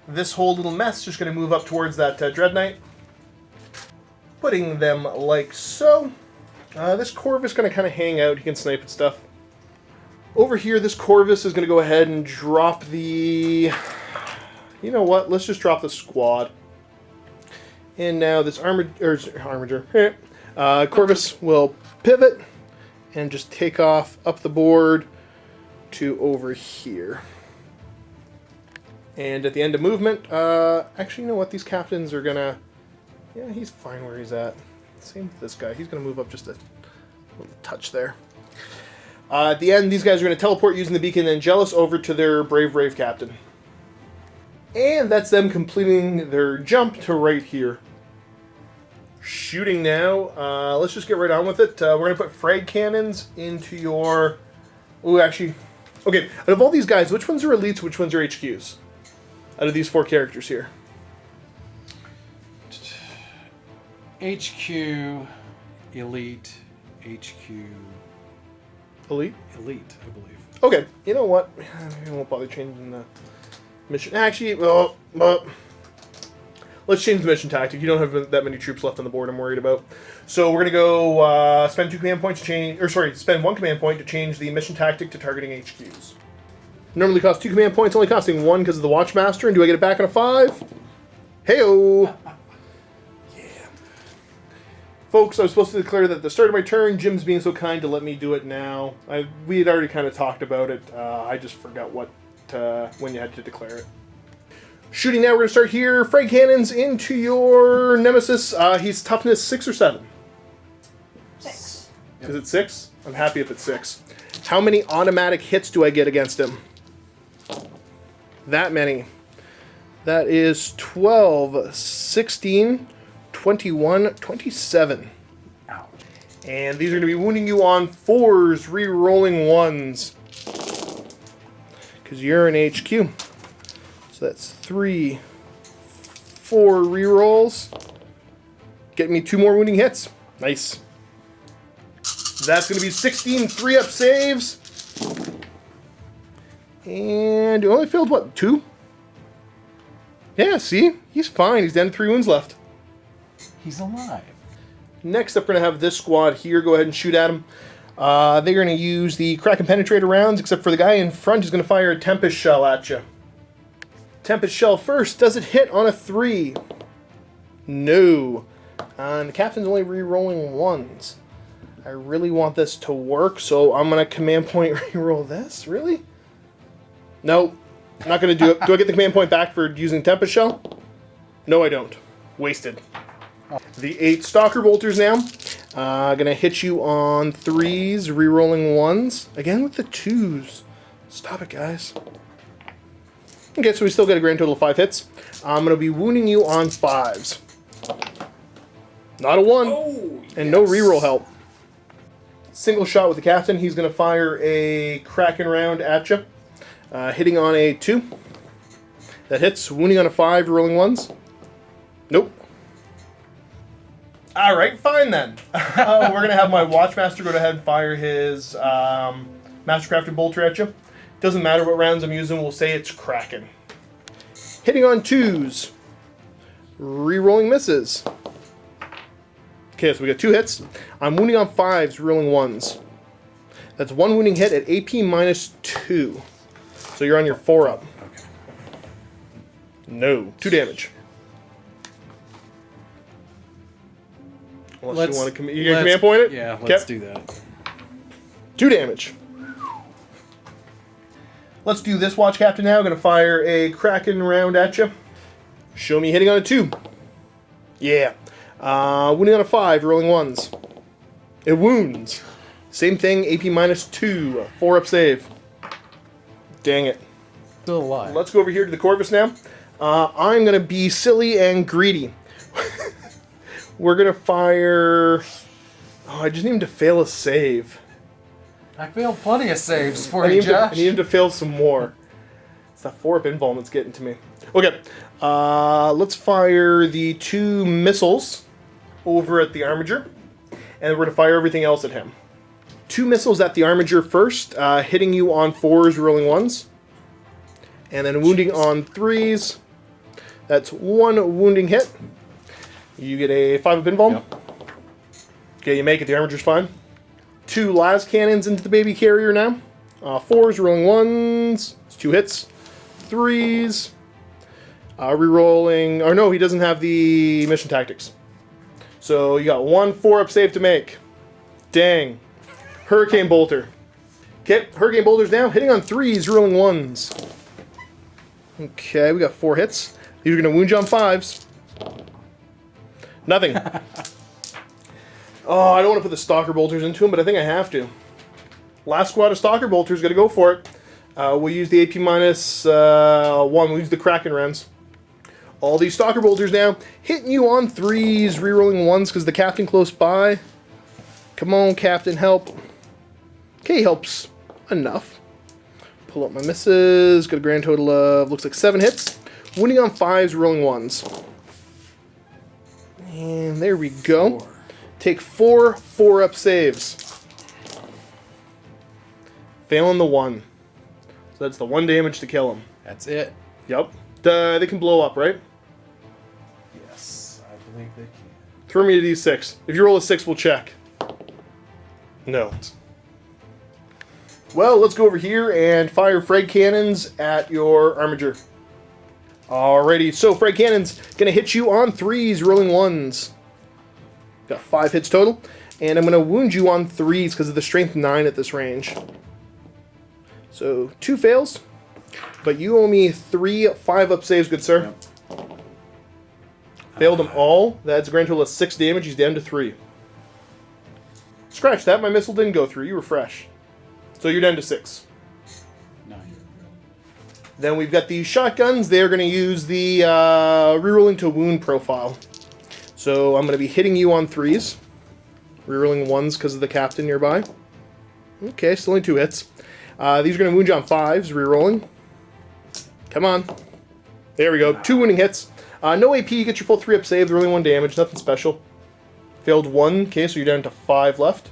Speaker 2: This whole little mess just going to move up towards that Dread Knight. Putting them like so. This Corvus is going to kind of hang out. He can snipe at stuff. Over here, this Corvus is going to go ahead and drop the... You know what? Let's just drop the squad. And now this Armiger. Corvus will pivot and just take off up the board to over here. And at the end of movement, actually, you know what? These captains are gonna... Yeah, he's fine where he's at. Same with this guy. He's gonna move up just a little touch there. At the end, these guys are gonna teleport using the Beacon Angelus over to their Brave captain. And that's them completing their jump to right here. Shooting now. Let's just get right on with it. We're going to put frag cannons into your... Ooh, actually... Okay, out of all these guys, which ones are elites, which ones are HQs? Out of these 4 characters here.
Speaker 3: HQ, Elite, HQ...
Speaker 2: Elite?
Speaker 3: Elite, I believe.
Speaker 2: Okay, you know what? I won't bother changing the mission. Actually, let's change the mission tactic. You don't have that many troops left on the board I'm worried about. So we're going to go spend 2 command points to change... Or sorry, spend 1 command point to change the mission tactic to targeting HQs. Normally costs 2 command points, only costing 1 because of the Watchmaster. And do I get it back on a 5? Hey-o! Yeah. Folks, I was supposed to declare that at the start of my turn. Jim's being so kind to let me do it now. We had already kind of talked about it. I just forgot when you had to declare it. Shooting now, we're going to start here. Frag cannons into your Nemesis. He's toughness 6 or 7?
Speaker 4: 6.
Speaker 2: Is it 6? I'm happy if it's 6. How many automatic hits do I get against him? That many. That is 12, 16, 21, 27.
Speaker 3: Ouch.
Speaker 2: And these are going to be wounding you on 4s, re-rolling 1s. Because you're an HQ. So that's 3, 4 re-rolls. Get me 2 more wounding hits. Nice. That's going to be 16 3-up saves. And you only failed, what, 2? Yeah, see? He's fine. He's down to 3 wounds left.
Speaker 3: He's alive.
Speaker 2: Next up, we're going to have this squad here. Go ahead and shoot at him. They're going to use the Crack and Penetrator rounds, except for the guy in front is going to fire a Tempest Shell at you. Tempest Shell first. Does it hit on a 3? No. And the captain's only re-rolling 1s. I really want this to work, so I'm going to command point re-roll this. Really? No. Not going to do it. Do I get the command point back for using Tempest Shell? No, I don't. Wasted. The 8 Stalker Bolters now. Going to hit you on 3s, re-rolling 1s. Again with the 2s. Stop it, guys. Okay, so we still get a grand total of 5 hits. I'm going to be wounding you on 5s. Not a 1.
Speaker 3: Oh,
Speaker 2: and no reroll help. Single shot with the captain. He's going to fire a Kraken round at you. Hitting on a 2. That hits. Wounding on a 5, rolling 1s. Nope. Alright, fine then. We're going to have my Watchmaster go ahead and fire his Mastercrafted Bolter at you. Doesn't matter what rounds I'm using, we'll say it's Kraken. Hitting on 2s. Rerolling misses. Okay, so we got 2 hits. I'm wounding on 5s, rolling 1s. That's 1 wounding hit at AP -2. So you're on your 4-up.
Speaker 3: Okay.
Speaker 2: No. 2 damage. Unless you want to you get a command point it?
Speaker 3: Yeah, let's do that.
Speaker 2: 2 damage. Let's do this, Watch Captain, now. Going to fire a Kraken round at you. Show me hitting on a 2. Yeah. Wounding on a 5, rolling 1s. It wounds. Same thing, AP -2. 4-up save. Dang it.
Speaker 3: Still alive.
Speaker 2: Let's go over here to the Corvus now. I'm going to be silly and greedy. We're going to fire... Oh, I just need him to fail a save.
Speaker 3: I failed plenty of saves for
Speaker 2: I
Speaker 3: you,
Speaker 2: need
Speaker 3: Josh.
Speaker 2: him to fail some more. It's that 4-up invuln that's getting to me. Okay. Let's fire the 2 missiles over at the Armiger. And we're going to fire everything else at him. 2 missiles at the Armiger first, hitting you on 4s, rolling 1s. And then wounding on 3s. That's 1 wounding hit. You get a 5-up invuln.
Speaker 3: Yep.
Speaker 2: Okay, you make it. The Armiger's fine. 2 las cannons into the baby carrier now. 4s, rolling 1s. It's 2 hits. 3s. Rerolling. Oh no, he doesn't have the mission tactics. So you got 1 4-up save to make. Dang. Hurricane Bolter. Okay, Hurricane Bolter's down. Hitting on 3s, rolling 1s. Okay, we got 4 hits. These are going to wound you on 5s. Nothing. Oh, I don't want to put the Stalker Bolters into him, but I think I have to. Last squad of Stalker Bolters, got to go for it. We'll use the AP -1. We'll use the Kraken rounds. All these Stalker Bolters now, hitting you on 3s, rerolling 1s because the Captain close by. Come on, Captain, help. Okay, he helps enough. Pull up my misses. Got a grand total of, looks like 7 hits. Wounding on 5s, rolling 1s. And there we go.
Speaker 3: 4.
Speaker 2: Take 4 4-up saves. Failing the 1. So that's the 1 damage to kill him.
Speaker 3: That's it.
Speaker 2: Yep. They can blow up, right?
Speaker 3: Yes, I believe they can.
Speaker 2: Throw me a d6. If you roll a 6, we'll check. No. Well, let's go over here and fire frag cannons at your Armiger. Alrighty, so frag cannons gonna hit you on 3s, rolling 1s. Got 5 hits total, and I'm gonna wound you on 3s because of the strength 9 at this range. So 2 fails, but you owe me 3 5-up saves, good sir.
Speaker 3: Yep.
Speaker 2: Failed them all. That's a grand total of 6 damage. He's down to 3. Scratch that. My missile didn't go through. You were fresh. So you're down to 6.
Speaker 3: 9.
Speaker 2: Then we've got these shotguns. They're going to use the rerolling to wound profile. So I'm going to be hitting you on 3s. Rerolling 1s because of the Captain nearby. Okay, still only 2 hits. These are going to wound you on 5s. Rerolling. Come on. There we go. 2 wounding hits. No AP. You get your full 3-up save. They're only 1 damage. Nothing special. Failed 1. Okay, so you're down to 5 left.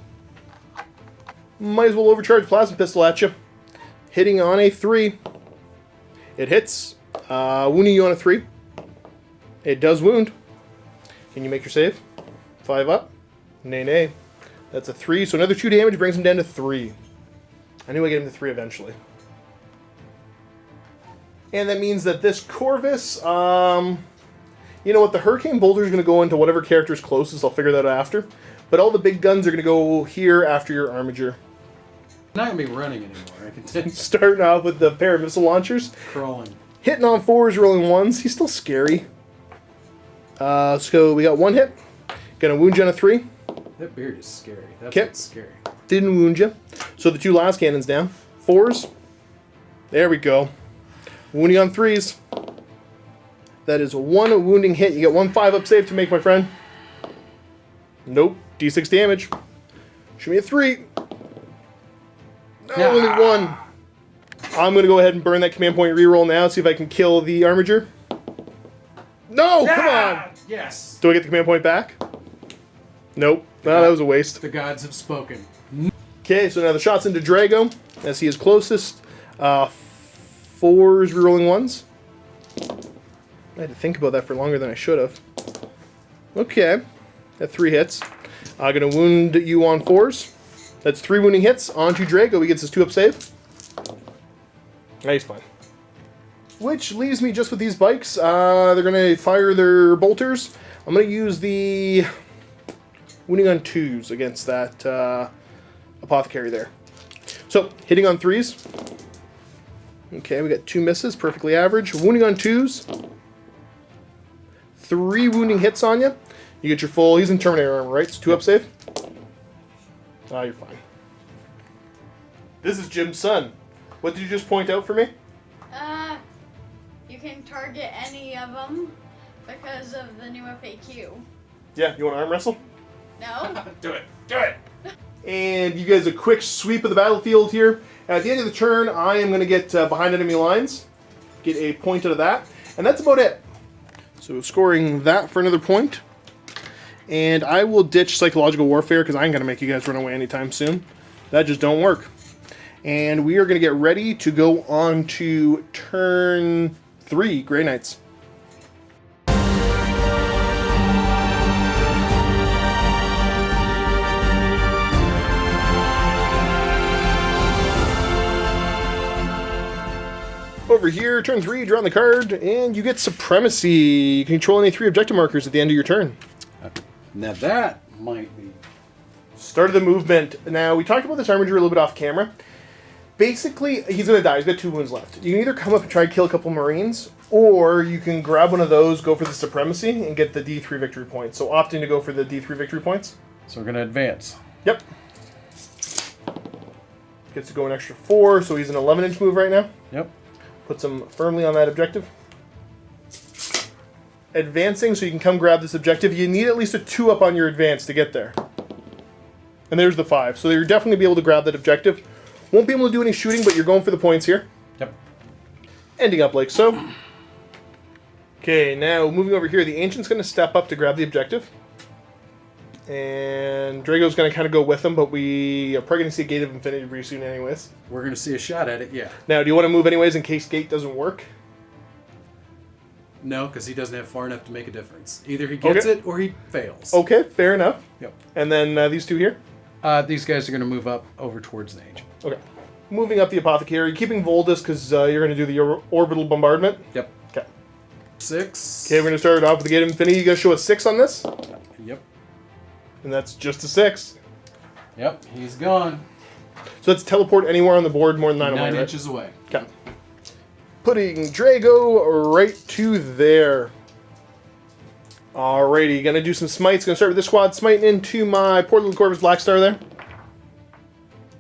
Speaker 2: Might as well overcharge Plasma Pistol at you. Hitting on a 3. It hits. Wounding you on a 3. It does wound. Can you make your save? 5 up. Nay, nay. That's a 3, so another 2 damage brings him down to 3. I knew I'd get him to 3 eventually. And that means that this Corvus, you know what, the Hurricane Bolter is going to go into whatever character's closest. I'll figure that out after. But all the big guns are going to go here after your Armiger.
Speaker 3: Not going to be running anymore. I can tell you.
Speaker 2: Starting off with the pair of missile launchers.
Speaker 3: Crawling.
Speaker 2: Hitting on 4s, rolling 1s. He's still scary. So we got 1 hit. Gonna wound you on a 3.
Speaker 3: That beard is scary. That's
Speaker 2: Okay.
Speaker 3: what's scary.
Speaker 2: Didn't wound you. So the 2 last cannons down. 4s. There we go. Wounding on 3s. That is 1 wounding hit. You get 1 5-up save to make, my friend. Nope. D6 damage. Show me a 3. No, only 1. I'm going to go ahead and burn that command point reroll now, see if I can kill the Armiger. No, come on!
Speaker 3: Yes.
Speaker 2: Do I get the command point back? Nope. No, that was a waste.
Speaker 3: The gods have spoken.
Speaker 2: Okay, so now the shot's into Drago, as he is closest. 4s rerolling 1s. I had to think about that for longer than I should have. Okay, at 3 hits. I'm going to wound you on 4s. That's 3 wounding hits. Onto Drago, he gets his 2-up save. He's fine. Which leaves me just with these bikes. They're going to fire their bolters. I'm going to use the wounding on 2s against that apothecary there. So, hitting on 3s. Okay, we got 2 misses, perfectly average. Wounding on 2s. 3 wounding hits on you. You get your full, he's in Terminator armor, right? It's 2-up save. Ah, you're fine. This is Jim's son. What did you just point out for me?
Speaker 4: You can target any of them because of the new FAQ.
Speaker 2: Yeah, you want to arm wrestle?
Speaker 4: No?
Speaker 3: Do it. Do it.
Speaker 2: And you guys a quick sweep of the battlefield here. At the end of the turn, I am going to get behind enemy lines. Get a point out of that. And that's about it. So scoring that for another point. And I will ditch psychological warfare because I ain't going to make you guys run away anytime soon. That just don't work. And we are going to get ready to go on to turn 3, Grey Knights. Over here, turn 3, draw on the card, and you get Supremacy. You can control any 3 objective markers at the end of your turn.
Speaker 3: Now that might be...
Speaker 2: Start of the movement. Now, we talked about this Armiger a little bit off camera. Basically, he's going to die. He's got 2 wounds left. You can either come up and try and kill a couple Marines, or you can grab one of those, go for the Supremacy, and get the D3 victory points. So opting to go for the D3 victory points.
Speaker 3: So we're going to advance.
Speaker 2: Yep. Gets to go an extra 4, so he's an 11-inch move right now.
Speaker 3: Yep.
Speaker 2: Puts him firmly on that objective. Advancing, so you can come grab this objective. You need at least a 2-up on your advance to get there. And there's the 5. So you're definitely be able to grab that objective. Won't be able to do any shooting, but you're going for the points here.
Speaker 3: Yep.
Speaker 2: Ending up like so. Okay, now moving over here, the Ancient's going to step up to grab the objective. And Drago's going to kind of go with him, but we are probably going to see a Gate of Infinity pretty soon anyways.
Speaker 3: We're going to see a shot at it, yeah.
Speaker 2: Now, do you want to move anyways in case Gate doesn't work?
Speaker 3: No, because he doesn't have far enough to make a difference. Either he gets it or he fails.
Speaker 2: Okay, fair enough.
Speaker 3: Yep.
Speaker 2: And then these 2 here?
Speaker 3: These guys are going to move up over towards the Ancient.
Speaker 2: Okay. Moving up the Apothecary, keeping Voldus because you're going to do the orbital bombardment.
Speaker 3: Yep.
Speaker 2: Okay.
Speaker 3: 6.
Speaker 2: Okay, we're going to start off with the Gate of Infinity. You guys show a 6 on this?
Speaker 3: Yep.
Speaker 2: And that's just a 6.
Speaker 3: Yep, he's gone.
Speaker 2: So that's teleport anywhere on the board more than 9 away,
Speaker 3: 9
Speaker 2: right?
Speaker 3: inches away.
Speaker 2: Okay. Putting Drago right to there. Alrighty, gonna do some smites. Gonna start with this squad, smiting into my poor little Corvus Black Star there.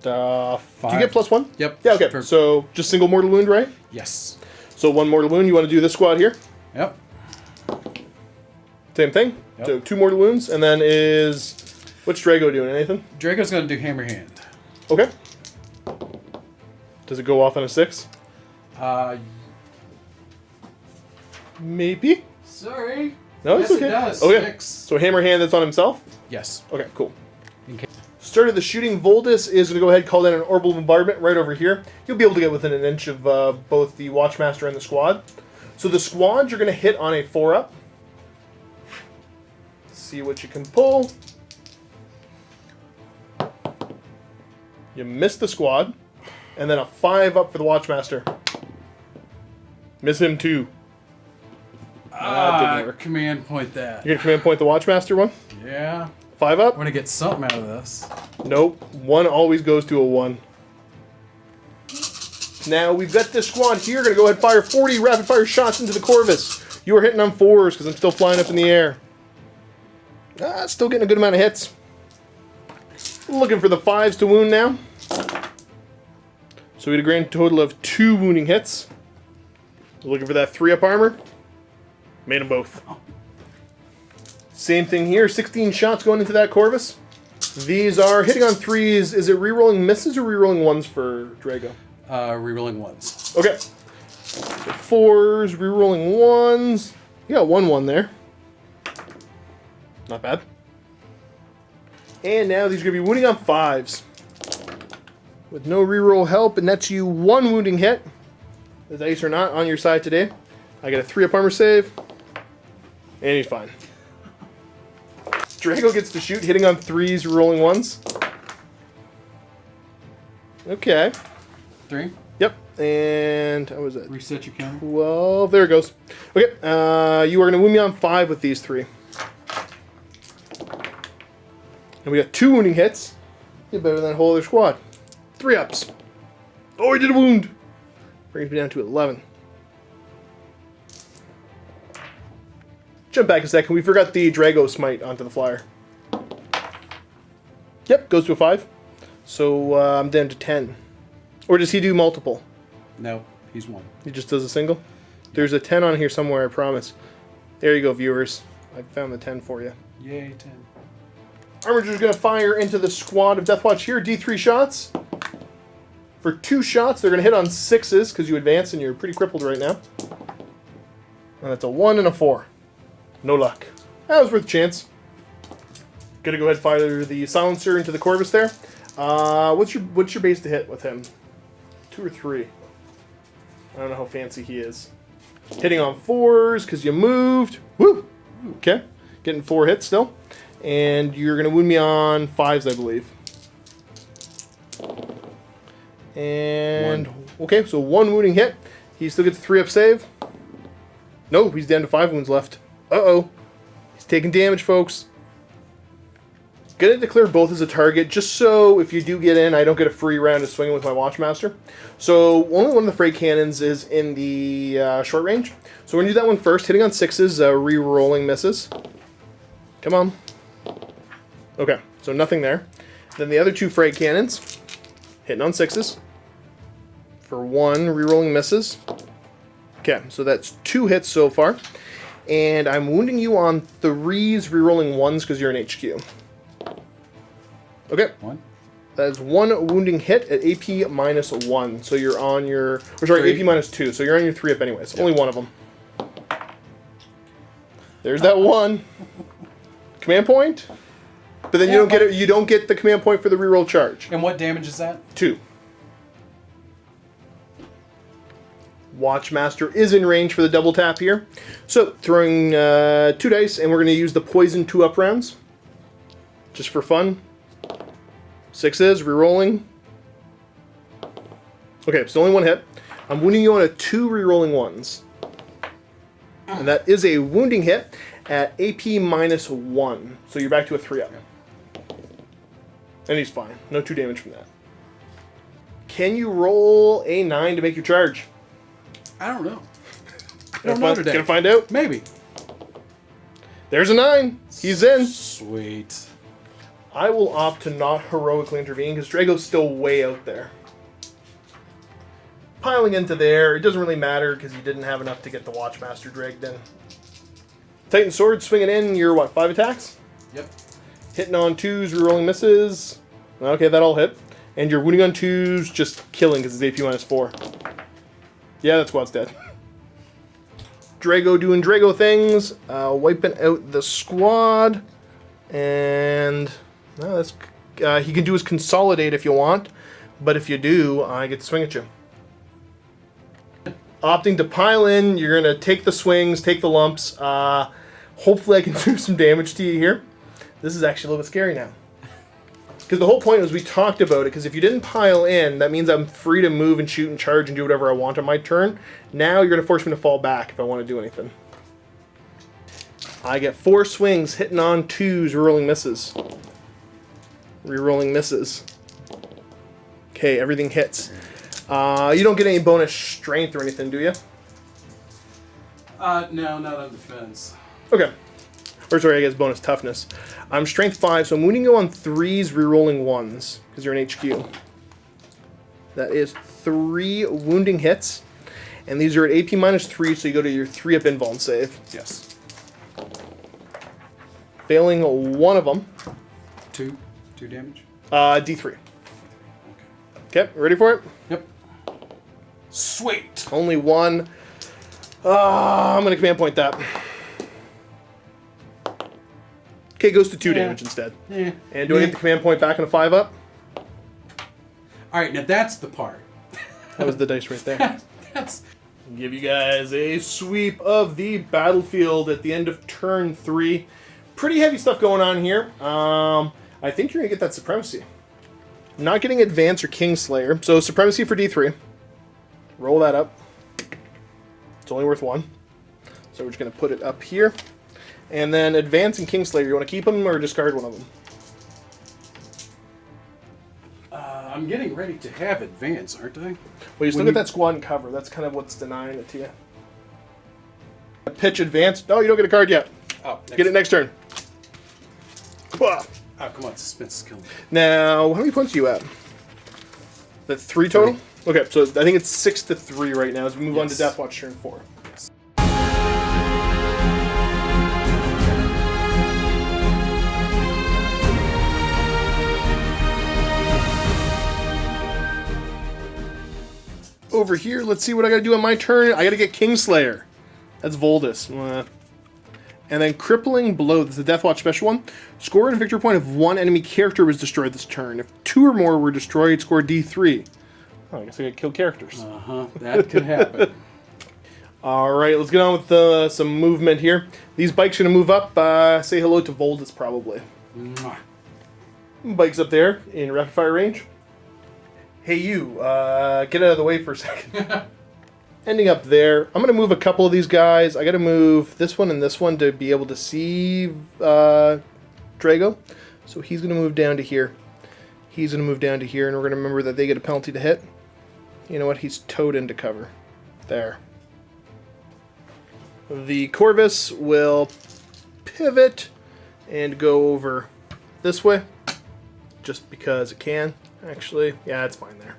Speaker 2: Do you get +1?
Speaker 3: Yep.
Speaker 2: Yeah, okay. So just single mortal wound, right?
Speaker 3: Yes.
Speaker 2: So 1 mortal wound. You want to do this squad here?
Speaker 3: Yep.
Speaker 2: Same thing.
Speaker 3: Yep.
Speaker 2: So 2 mortal wounds, and then is what's Drago doing? Anything?
Speaker 3: Drago's going to do Hammer Hand.
Speaker 2: Okay. Does it go off on a 6? Maybe.
Speaker 3: Sorry.
Speaker 2: No, it's
Speaker 3: Yes,
Speaker 2: okay.
Speaker 3: it does.
Speaker 2: Okay.
Speaker 3: 6.
Speaker 2: So hammer hand that's on himself.
Speaker 3: Yes.
Speaker 2: Okay, cool.
Speaker 3: Okay.
Speaker 2: Start of the shooting. Voldus is going to go ahead and call down an orbital bombardment right over here. You'll be able to get within an inch of both the Watchmaster and the squad. So the squad, you're going to hit on a 4-up. See what you can pull. You miss the squad. And then a 5-up for the Watchmaster. Miss him too. That didn't work.
Speaker 3: Command point that.
Speaker 2: You're going to command point the Watchmaster one?
Speaker 3: Yeah.
Speaker 2: 5-up?
Speaker 3: We're going to get something out of this.
Speaker 2: Nope. 1 always goes to a 1. Now, we've got this squad here. Going to go ahead and fire 40 rapid-fire shots into the Corvus. You are hitting on 4s because I'm still flying up in the air. Still getting a good amount of hits. Looking for the 5s to wound now. So we had a grand total of 2 wounding hits. Looking for that 3-up armor. Made them both. Same thing here. 16 shots going into that Corvus. These are hitting on 3s. Is it re-rolling misses or re-rolling 1s for Drago?
Speaker 3: Rerolling ones.
Speaker 2: Okay. So 4s, rerolling 1s. You got 1-1 there. Not bad. And now these are going to be wounding on 5s. With no reroll help, and that's you 1 wounding hit. The dice are not on your side today. I got a 3-up armor save. And he's fine. Drago gets to shoot, hitting on 3s, rerolling 1s. Okay.
Speaker 3: 3.
Speaker 2: Yep. And how was it?
Speaker 3: Reset your counter.
Speaker 2: 12. There it goes. Okay. You are going to wound me on 5 with these 3. And we got 2 wounding hits. You're better than that whole other squad. 3-ups. Oh, he did a wound. Brings me down to 11. Jump back a second. We forgot the Drago Smite onto the flyer. Yep, goes to a 5. So I'm down to 10. Or does he do multiple?
Speaker 3: No, he's 1.
Speaker 2: He just does a single? There's a 10 on here somewhere, I promise. There you go, viewers. I found the 10 for you.
Speaker 3: Yay, 10.
Speaker 2: Armiger's going to fire into the squad of Deathwatch here. D3 shots. For 2 shots, they're going to hit on 6s because you advance and you're pretty crippled right now. And that's a 1 and a 4. No luck. That was worth a chance. Gonna go ahead and fire the silencer into the Corvus there. What's your base to hit with him? 2 or 3? I don't know how fancy he is. Hitting on 4s because you moved. Woo! Okay. Getting 4 hits still. And you're going to wound me on 5s, I believe. And, okay, so 1 wounding hit. He still gets a 3-up save. No, he's down to 5 wounds left. Uh-oh. He's taking damage, folks. Gonna declare both as a target, just so if you do get in, I don't get a free round of swinging with my Watchmaster. So, only one of the freight cannons is in the short range. So we're gonna do that one first. Hitting on 6s, re-rolling misses. Come on. Okay, so nothing there. Then the other 2 freight cannons, hitting on 6s. For 1, re-rolling misses. Okay, so that's 2 hits so far. And I'm wounding you on 3s, re-rolling 1s because you're an HQ. Okay.
Speaker 3: 1.
Speaker 2: That is 1 wounding hit at AP minus 1. So you're on your... Or sorry,
Speaker 3: 3.
Speaker 2: AP minus 2. So you're on your 3-up anyways. Yep. Only 1 of them. There's that 1. Command point? But then you don't get the command point for the reroll charge.
Speaker 3: And what damage is that?
Speaker 2: 2. Watchmaster is in range for the double tap here. So, throwing 2 dice, and we're going to use the poison 2-up rounds. Just for fun. 6s, rerolling. Okay, so only 1 hit. I'm wounding you on a 2 rerolling 1s. And that is a wounding hit at AP minus 1. So you're back to a 3-up. And he's fine. No 2 damage from that. Can you roll a 9 to make your charge?
Speaker 3: I don't know. I don't know today.
Speaker 2: Gonna find out?
Speaker 3: Maybe.
Speaker 2: There's a 9. He's in.
Speaker 3: Sweet.
Speaker 2: I will opt to not heroically intervene because Drago's still way out there. Piling into there, it doesn't really matter because you didn't have enough to get the Watchmaster dragged in. Titan Sword, swinging in, you're what, 5 attacks?
Speaker 3: Yep.
Speaker 2: Hitting on 2s, rerolling misses. Okay, that all hit. And you're wounding on 2s, just killing because it's AP minus 4. Yeah, that squad's dead. Drago doing Drago things, wiping out the squad. And well, that's he can do his consolidate if you want, but if you do, I get to swing at you. Opting to pile in, you're going to take the swings, take the lumps. Hopefully I can do some damage to you here. This is actually a little bit scary now. Because the whole point was we talked about it, because if you didn't pile in, that means I'm free to move and shoot and charge and do whatever I want on my turn. Now you're going to force me to fall back if I want to do anything. I get 4 swings, hitting on 2s, rerolling misses. Rerolling misses. Okay, everything hits. You don't get any bonus strength or anything, do you?
Speaker 3: No, not on defense.
Speaker 2: Okay. Or sorry, I guess bonus toughness. I'm strength 5, so I'm wounding you on 3s, rerolling 1s, because you're an HQ. That is 3 wounding hits. And these are at AP minus 3, so you go to your 3-up invuln save.
Speaker 3: Yes.
Speaker 2: Failing 1 of them.
Speaker 3: 2 damage.
Speaker 2: D3. Okay, ready for it?
Speaker 3: Yep. Sweet.
Speaker 2: Only one. I'm going to command point that. Okay, goes to 2 damage instead.
Speaker 3: Yeah.
Speaker 2: And do I get the command point back in a 5-up?
Speaker 3: All right, now that's the part.
Speaker 2: That was the dice right there.
Speaker 3: That's
Speaker 2: Give you guys a sweep of the battlefield at the end of turn 3. Pretty heavy stuff going on here. I think you're going to get that Supremacy. Not getting Advance or Kingslayer. So Supremacy for D3. Roll that up. It's only worth 1. So we're just going to put it up here. And then Advance and Kingslayer. You want to keep them or discard one of them?
Speaker 3: I'm getting ready to have advance, aren't I?
Speaker 2: Well, you still
Speaker 3: When
Speaker 2: get
Speaker 3: you-
Speaker 2: that squad and cover. That's kind of what's denying it to you. Pitch Advance. No, you don't get a card yet.
Speaker 3: Oh,
Speaker 2: Get it next turn. Bah.
Speaker 3: Oh, come on, suspense is killing me.
Speaker 2: Now, how many points are you at? The 3 total? Okay, so I think it's 6-3 right now as we move on to
Speaker 3: Yes.
Speaker 2: Deathwatch turn 4.
Speaker 3: Yes.
Speaker 2: Over here, let's see what I gotta do on my turn. I gotta get Kingslayer. That's Voldus. And then Crippling Blow. This is the Deathwatch special one. Score and victory point if one enemy character was destroyed this turn. If 2 or more were destroyed, score D3. Oh, I guess I gotta kill characters.
Speaker 3: That could happen.
Speaker 2: Alright, let's get on with some movement here. These bikes are gonna move up. Say hello to Voldus, probably.
Speaker 3: Mwah.
Speaker 2: Bike's up there in rapid fire range. Hey, you, get out of the way for a second. Ending up there. I'm going to move a couple of these guys. I got to move this one and this one to be able to see Drago. So he's going to move down to here. He's going to move down to here, and we're going to remember that they get a penalty to hit. You know what? He's towed into cover. There. The Corvus will pivot and go over this way. Just because it can. Actually, yeah, it's fine there.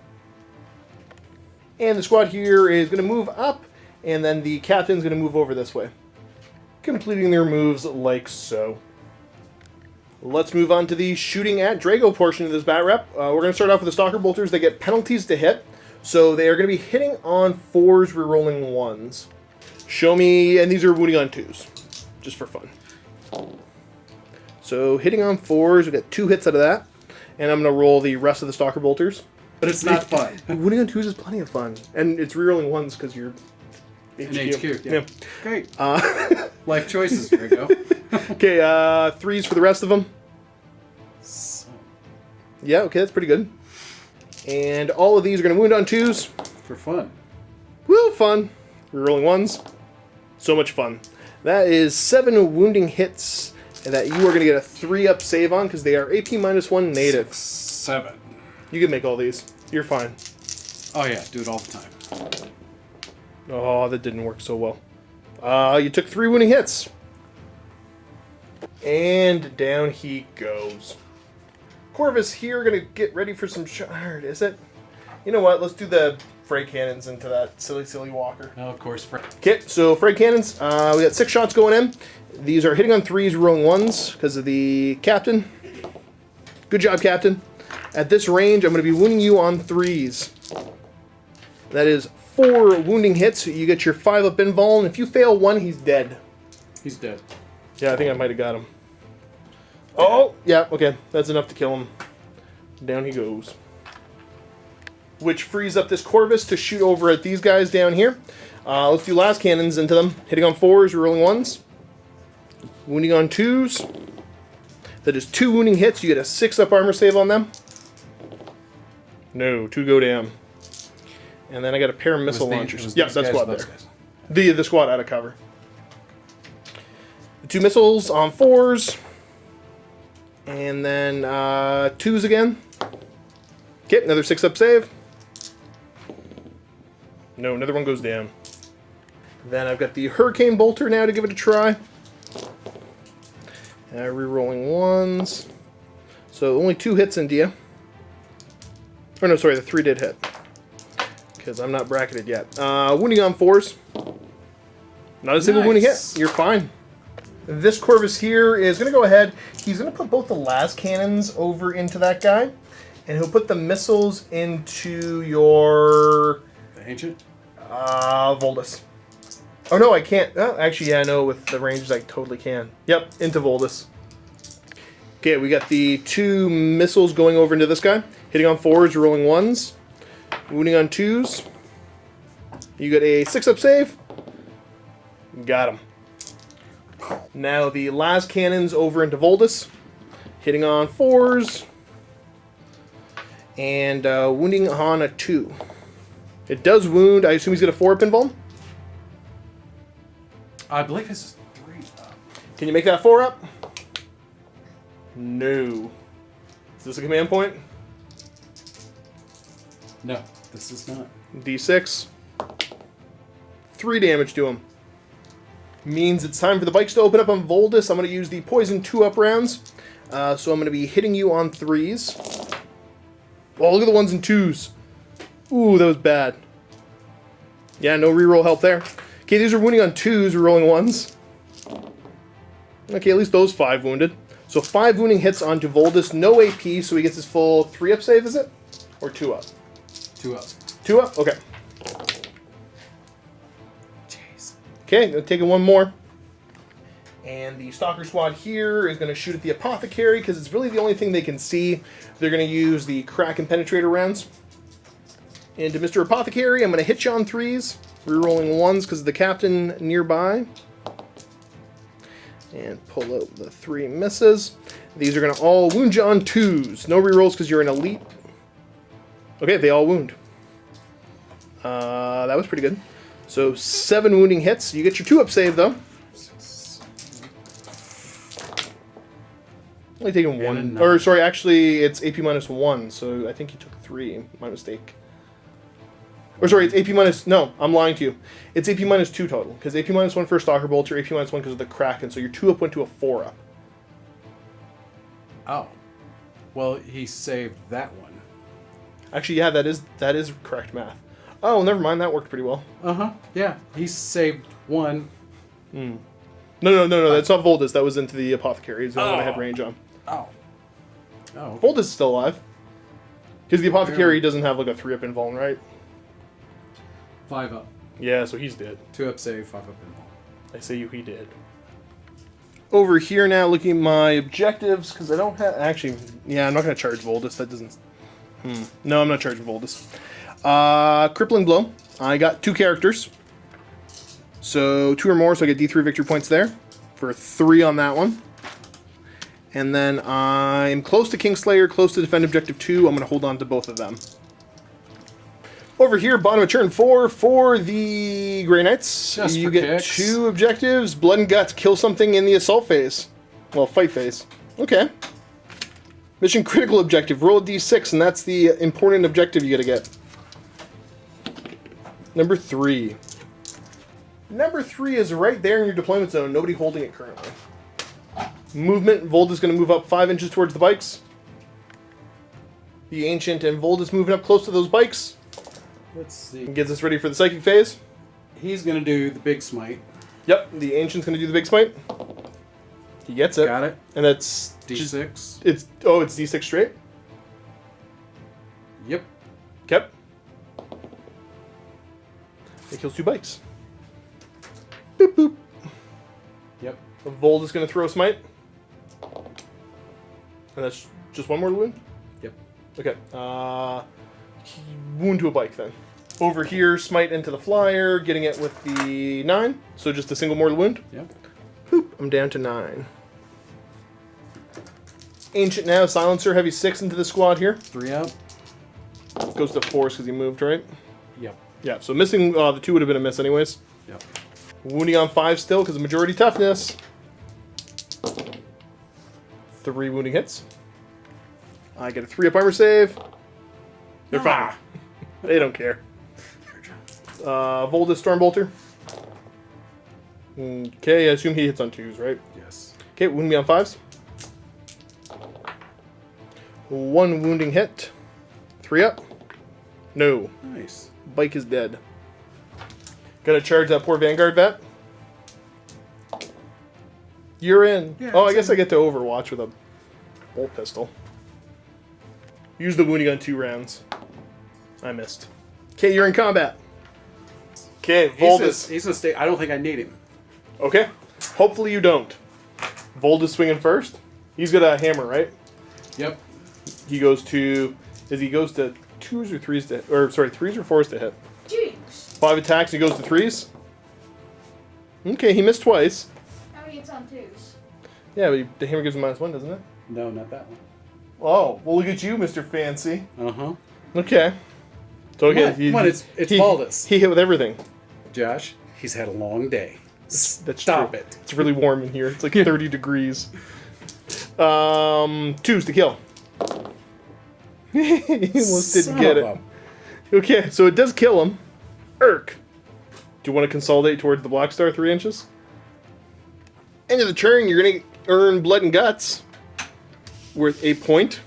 Speaker 2: And the squad here is going to move up, and then the captain's going to move over this way. Completing their moves like so. Let's move on to the shooting at Drago portion of this bat rep. We're going to start off with the Stalker Bolters. They get penalties to hit, so they are going to be hitting on 4s, rerolling 1s. Show me, and these are wounding on 2s, just for fun. So hitting on 4s, we get 2 hits out of that. And I'm going to roll the rest of the Stalker Bolters.
Speaker 3: But it's not fun.
Speaker 2: Wounding on 2s is plenty of fun. And it's rerolling 1s because you're
Speaker 3: An HQ, yeah.
Speaker 2: Yeah.
Speaker 3: Great. Life choices, Drago.
Speaker 2: Okay, 3s for the rest of them.
Speaker 3: So,
Speaker 2: Yeah, okay, that's pretty good. And all of these are going to wound on 2s.
Speaker 3: for fun.
Speaker 2: Woo, fun. Rerolling 1s. So much fun. That is 7 wounding hits that you are going to get a 3-up save on because they are AP -1 native.
Speaker 3: 7.
Speaker 2: You can make all these. You're fine.
Speaker 3: Oh yeah, do it all the time.
Speaker 2: Oh, that didn't work so well. You took 3 wounding hits. And down he goes. Corvus here going to get ready for some shard, is it? You know what? Let's do the fray cannons into that silly walker.
Speaker 3: Oh, of course.
Speaker 2: Okay, so fray cannons. We got 6 shots going in. These are hitting on 3s, rolling 1s because of the captain. Good job, captain. At this range, I'm going to be wounding you on 3s. That is 4 wounding hits. You get your 5-up invul, and if you fail 1, he's dead.
Speaker 3: He's dead.
Speaker 2: Yeah, I think I might have got him. Oh, yeah, okay. That's enough to kill him. Down he goes. Which frees up this Corvus to shoot over at these guys down here. Let's do last cannons into them. Hitting on 4s, rolling 1s. Wounding on 2s. That is 2 wounding hits. You get a 6-up armor save on them. No, 2 go down. And then I got a pair of missile launchers. Yeah, that's squad there. The squad out of cover. The 2 missiles on 4s. And then 2s again. Okay, another 6-up save. No, another one goes down. Then I've got the Hurricane Bolter now to give it a try. Rerolling 1s. So only 2 hits in Dia. Or no, sorry, the 3 did hit. Because I'm not bracketed yet. Wounding on 4s. Not a single wounding hit. You're fine. This Corvus here is going to go ahead. He's going to put both the las cannons over into that guy. And he'll put the missiles into your
Speaker 3: Ancient?
Speaker 2: Voldus. Oh no, I can't. Oh, actually, yeah, no, with the ranges I totally can. Yep, into Voldus. Okay, we got the 2 missiles going over into this guy. Hitting on 4s, rolling 1s. Wounding on 2s. You get a 6-up save. Got him. Now the last cannons over into Voldus. Hitting on 4s. And wounding on a 2. It does wound. I assume he's got a 4-up invuln?
Speaker 3: I believe this is 3 up.
Speaker 2: Can you make that 4-up? No. Is this a command point?
Speaker 3: No, this is not.
Speaker 2: D6. 3 damage to him. Means it's time for the bikes to open up on Voldus. I'm going to use the poison 2-up rounds. So I'm going to be hitting you on 3s. Oh, look at the 1s and 2s. Ooh, that was bad. Yeah, no reroll help there. Okay, these are wounding on 2s. We're rolling 1s. Okay, at least those 5 wounded. So 5 wounding hits onto Voldus. No AP, so he gets his full 3-up save, is it? Or 2-up?
Speaker 3: 2 up.
Speaker 2: 2-up? Okay.
Speaker 3: Jeez.
Speaker 2: Okay, taking 1 more. And the Stalker Squad here is going to shoot at the Apothecary because it's really the only thing they can see. They're going to use the Crack and Penetrator rounds. Into Mr. Apothecary, I'm going to hit you on 3s. Rerolling 1s because of the captain nearby. And pull out the 3 misses. These are going to all wound you on 2s. No rerolls because you're an elite. Okay, they all wound. That was pretty good. So 7 wounding hits. You get your 2-up save though. Only taking
Speaker 3: And
Speaker 2: 1.
Speaker 3: a 9.
Speaker 2: Or sorry, actually it's AP minus 1. So I think you took 3. My mistake. Or sorry, it's AP minus... No, I'm lying to you. It's AP minus 2 total. Because AP minus 1 for Stalker Bolter, AP minus 1 because of the Kraken. So your 2-up went to a 4-up.
Speaker 3: Oh. Well, he saved that one.
Speaker 2: Actually, yeah, that is correct math. Oh, never mind. That worked pretty well.
Speaker 3: Uh-huh. Yeah. He saved 1.
Speaker 2: No. That's not Voldus. That was into the Apothecary. It's the only one I had range on.
Speaker 3: Oh. Oh.
Speaker 2: Voldus is still alive. Because the Apothecary doesn't have like a 3-up invuln, right?
Speaker 3: 5 up.
Speaker 2: Yeah, so he's dead.
Speaker 3: 2 up save, 5 up invuln.
Speaker 2: I say you, he did. Over here now, looking at my objectives, because I don't have... Actually, yeah, I'm not going to charge Voldus. That doesn't... No, I'm not charging Voldus. Crippling Blow. I got 2 characters. So 2 or more, so I get D3 victory points there. For 3 on that one. And then I'm close to Kingslayer, close to Defend Objective 2. I'm going to hold on to both of them. Over here, bottom of turn 4 for the Grey Knights.
Speaker 3: Just
Speaker 2: you
Speaker 3: for
Speaker 2: get
Speaker 3: kicks.
Speaker 2: 2 objectives. Blood and Guts. Kill something in the assault phase. Well, fight phase. Okay. Mission critical objective. Roll a d6, and that's the important objective you gotta get. Number 3. Number 3 is right there in your deployment zone. Nobody holding it currently. Movement. Voldus is going to move up 5 inches towards the bikes. The Ancient and Voldus moving up close to those bikes.
Speaker 3: Let's see.
Speaker 2: Gets us ready for the psychic phase.
Speaker 3: He's going to do the big smite.
Speaker 2: Yep, the Ancient's going to do the big smite. He gets it.
Speaker 3: Got it.
Speaker 2: And that's...
Speaker 3: D6.
Speaker 2: It's D6 straight?
Speaker 3: Yep.
Speaker 2: Okay. It kills 2 bikes. Boop, boop.
Speaker 3: Yep.
Speaker 2: Vold is going to throw a smite. And that's just 1 more wound?
Speaker 3: Yep.
Speaker 2: Okay. Wound to a bike then. Over here, smite into the flyer, getting it with the 9. So just a single mortal wound.
Speaker 3: Yep.
Speaker 2: Boop. I'm down to 9. Ancient now, Silencer, heavy 6 into the squad here.
Speaker 3: 3 up.
Speaker 2: Goes to force because he moved, right?
Speaker 3: Yep.
Speaker 2: Yeah, so missing the 2 would have been a miss anyways.
Speaker 3: Yep.
Speaker 2: Wounding on 5 still because of majority toughness. 3 wounding hits. I get a 3-up armor save. They're fine. They don't care. Voldus Stormbolter. Okay, I assume he hits on 2s, right?
Speaker 3: Yes.
Speaker 2: Okay, wound me on 5s. 1 wounding hit. 3 up. No.
Speaker 3: Nice.
Speaker 2: Bike is dead. Gonna charge that poor Vanguard vet. You're in.
Speaker 3: Yeah,
Speaker 2: Oh, I
Speaker 3: it's
Speaker 2: guess
Speaker 3: in.
Speaker 2: I get to Overwatch with a bolt pistol. Use the wounding on 2 rounds. I missed. Okay, you're in combat. Okay, Voldus.
Speaker 3: He's gonna stay. I don't think I need him.
Speaker 2: Okay. Hopefully you don't. Voldus swinging first. He's got a hammer, right?
Speaker 3: Yep.
Speaker 2: He goes to... He goes to 2s or 3s to... Or, sorry, 3s or 4s to hit.
Speaker 4: Dukes.
Speaker 2: 5 attacks, and he goes to 3s. Okay, he missed twice.
Speaker 4: Oh, he gets on 2s.
Speaker 2: Yeah, but the hammer gives him -1, doesn't it?
Speaker 3: No, not that one.
Speaker 2: Oh, well, look at you, Mr. Fancy.
Speaker 3: Uh-huh.
Speaker 2: Okay. So again,
Speaker 3: Come on, it's Voldus.
Speaker 2: He hit with everything.
Speaker 3: Josh, he's had a long day.
Speaker 2: That's
Speaker 3: Stop
Speaker 2: true.
Speaker 3: it.
Speaker 2: It's really warm in here. It's like 30 degrees. 2s to kill. He almost didn't get it. Okay, so it does kill him. Irk. Do you want to consolidate towards the Black Star 3 inches? End of the turn, you're going to earn Blood and Guts. Worth 8 point.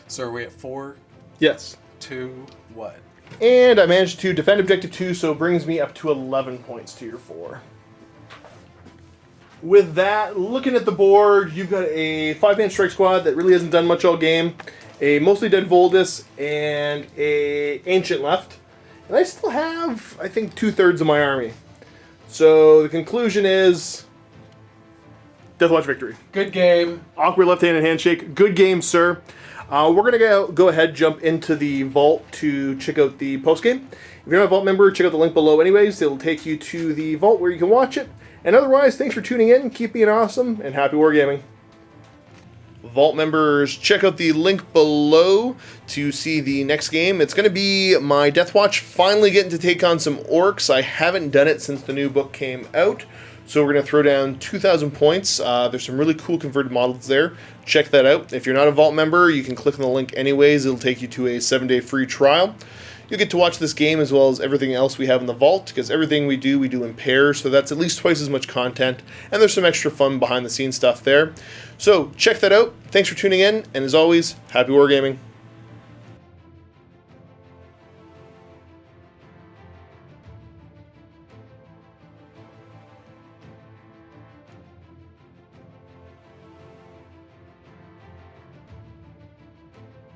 Speaker 3: So are we at 4,
Speaker 2: Yes.
Speaker 3: 2, what?
Speaker 2: And I managed to defend Objective 2, so it brings me up to 11 points to your 4. With that, looking at the board, you've got a 5-man strike squad that really hasn't done much all game, a mostly dead Voldus, and a Ancient left. And I still have, I think, 2/3 of my army. So the conclusion is... Deathwatch victory.
Speaker 3: Good game.
Speaker 2: Awkward left-handed handshake. Good game, sir. We're going to go ahead, jump into the vault to check out the postgame. If you're not a vault member, check out the link below anyways. It'll take you to the vault where you can watch it. And otherwise, thanks for tuning in. Keep being awesome, and happy wargaming. Vault members, check out the link below to see the next game. It's going to be my Deathwatch finally getting to take on some orcs. I haven't done it since the new book came out. So we're going to throw down 2,000 points. There's some really cool converted models there. Check that out. If you're not a Vault member, you can click on the link anyways. It'll take you to a 7-day free trial. You'll get to watch this game as well as everything else we have in the Vault, because everything we do in pairs, so that's at least twice as much content, and there's some extra fun behind the scenes stuff there. So check that out. Thanks for tuning in, and as always, happy wargaming.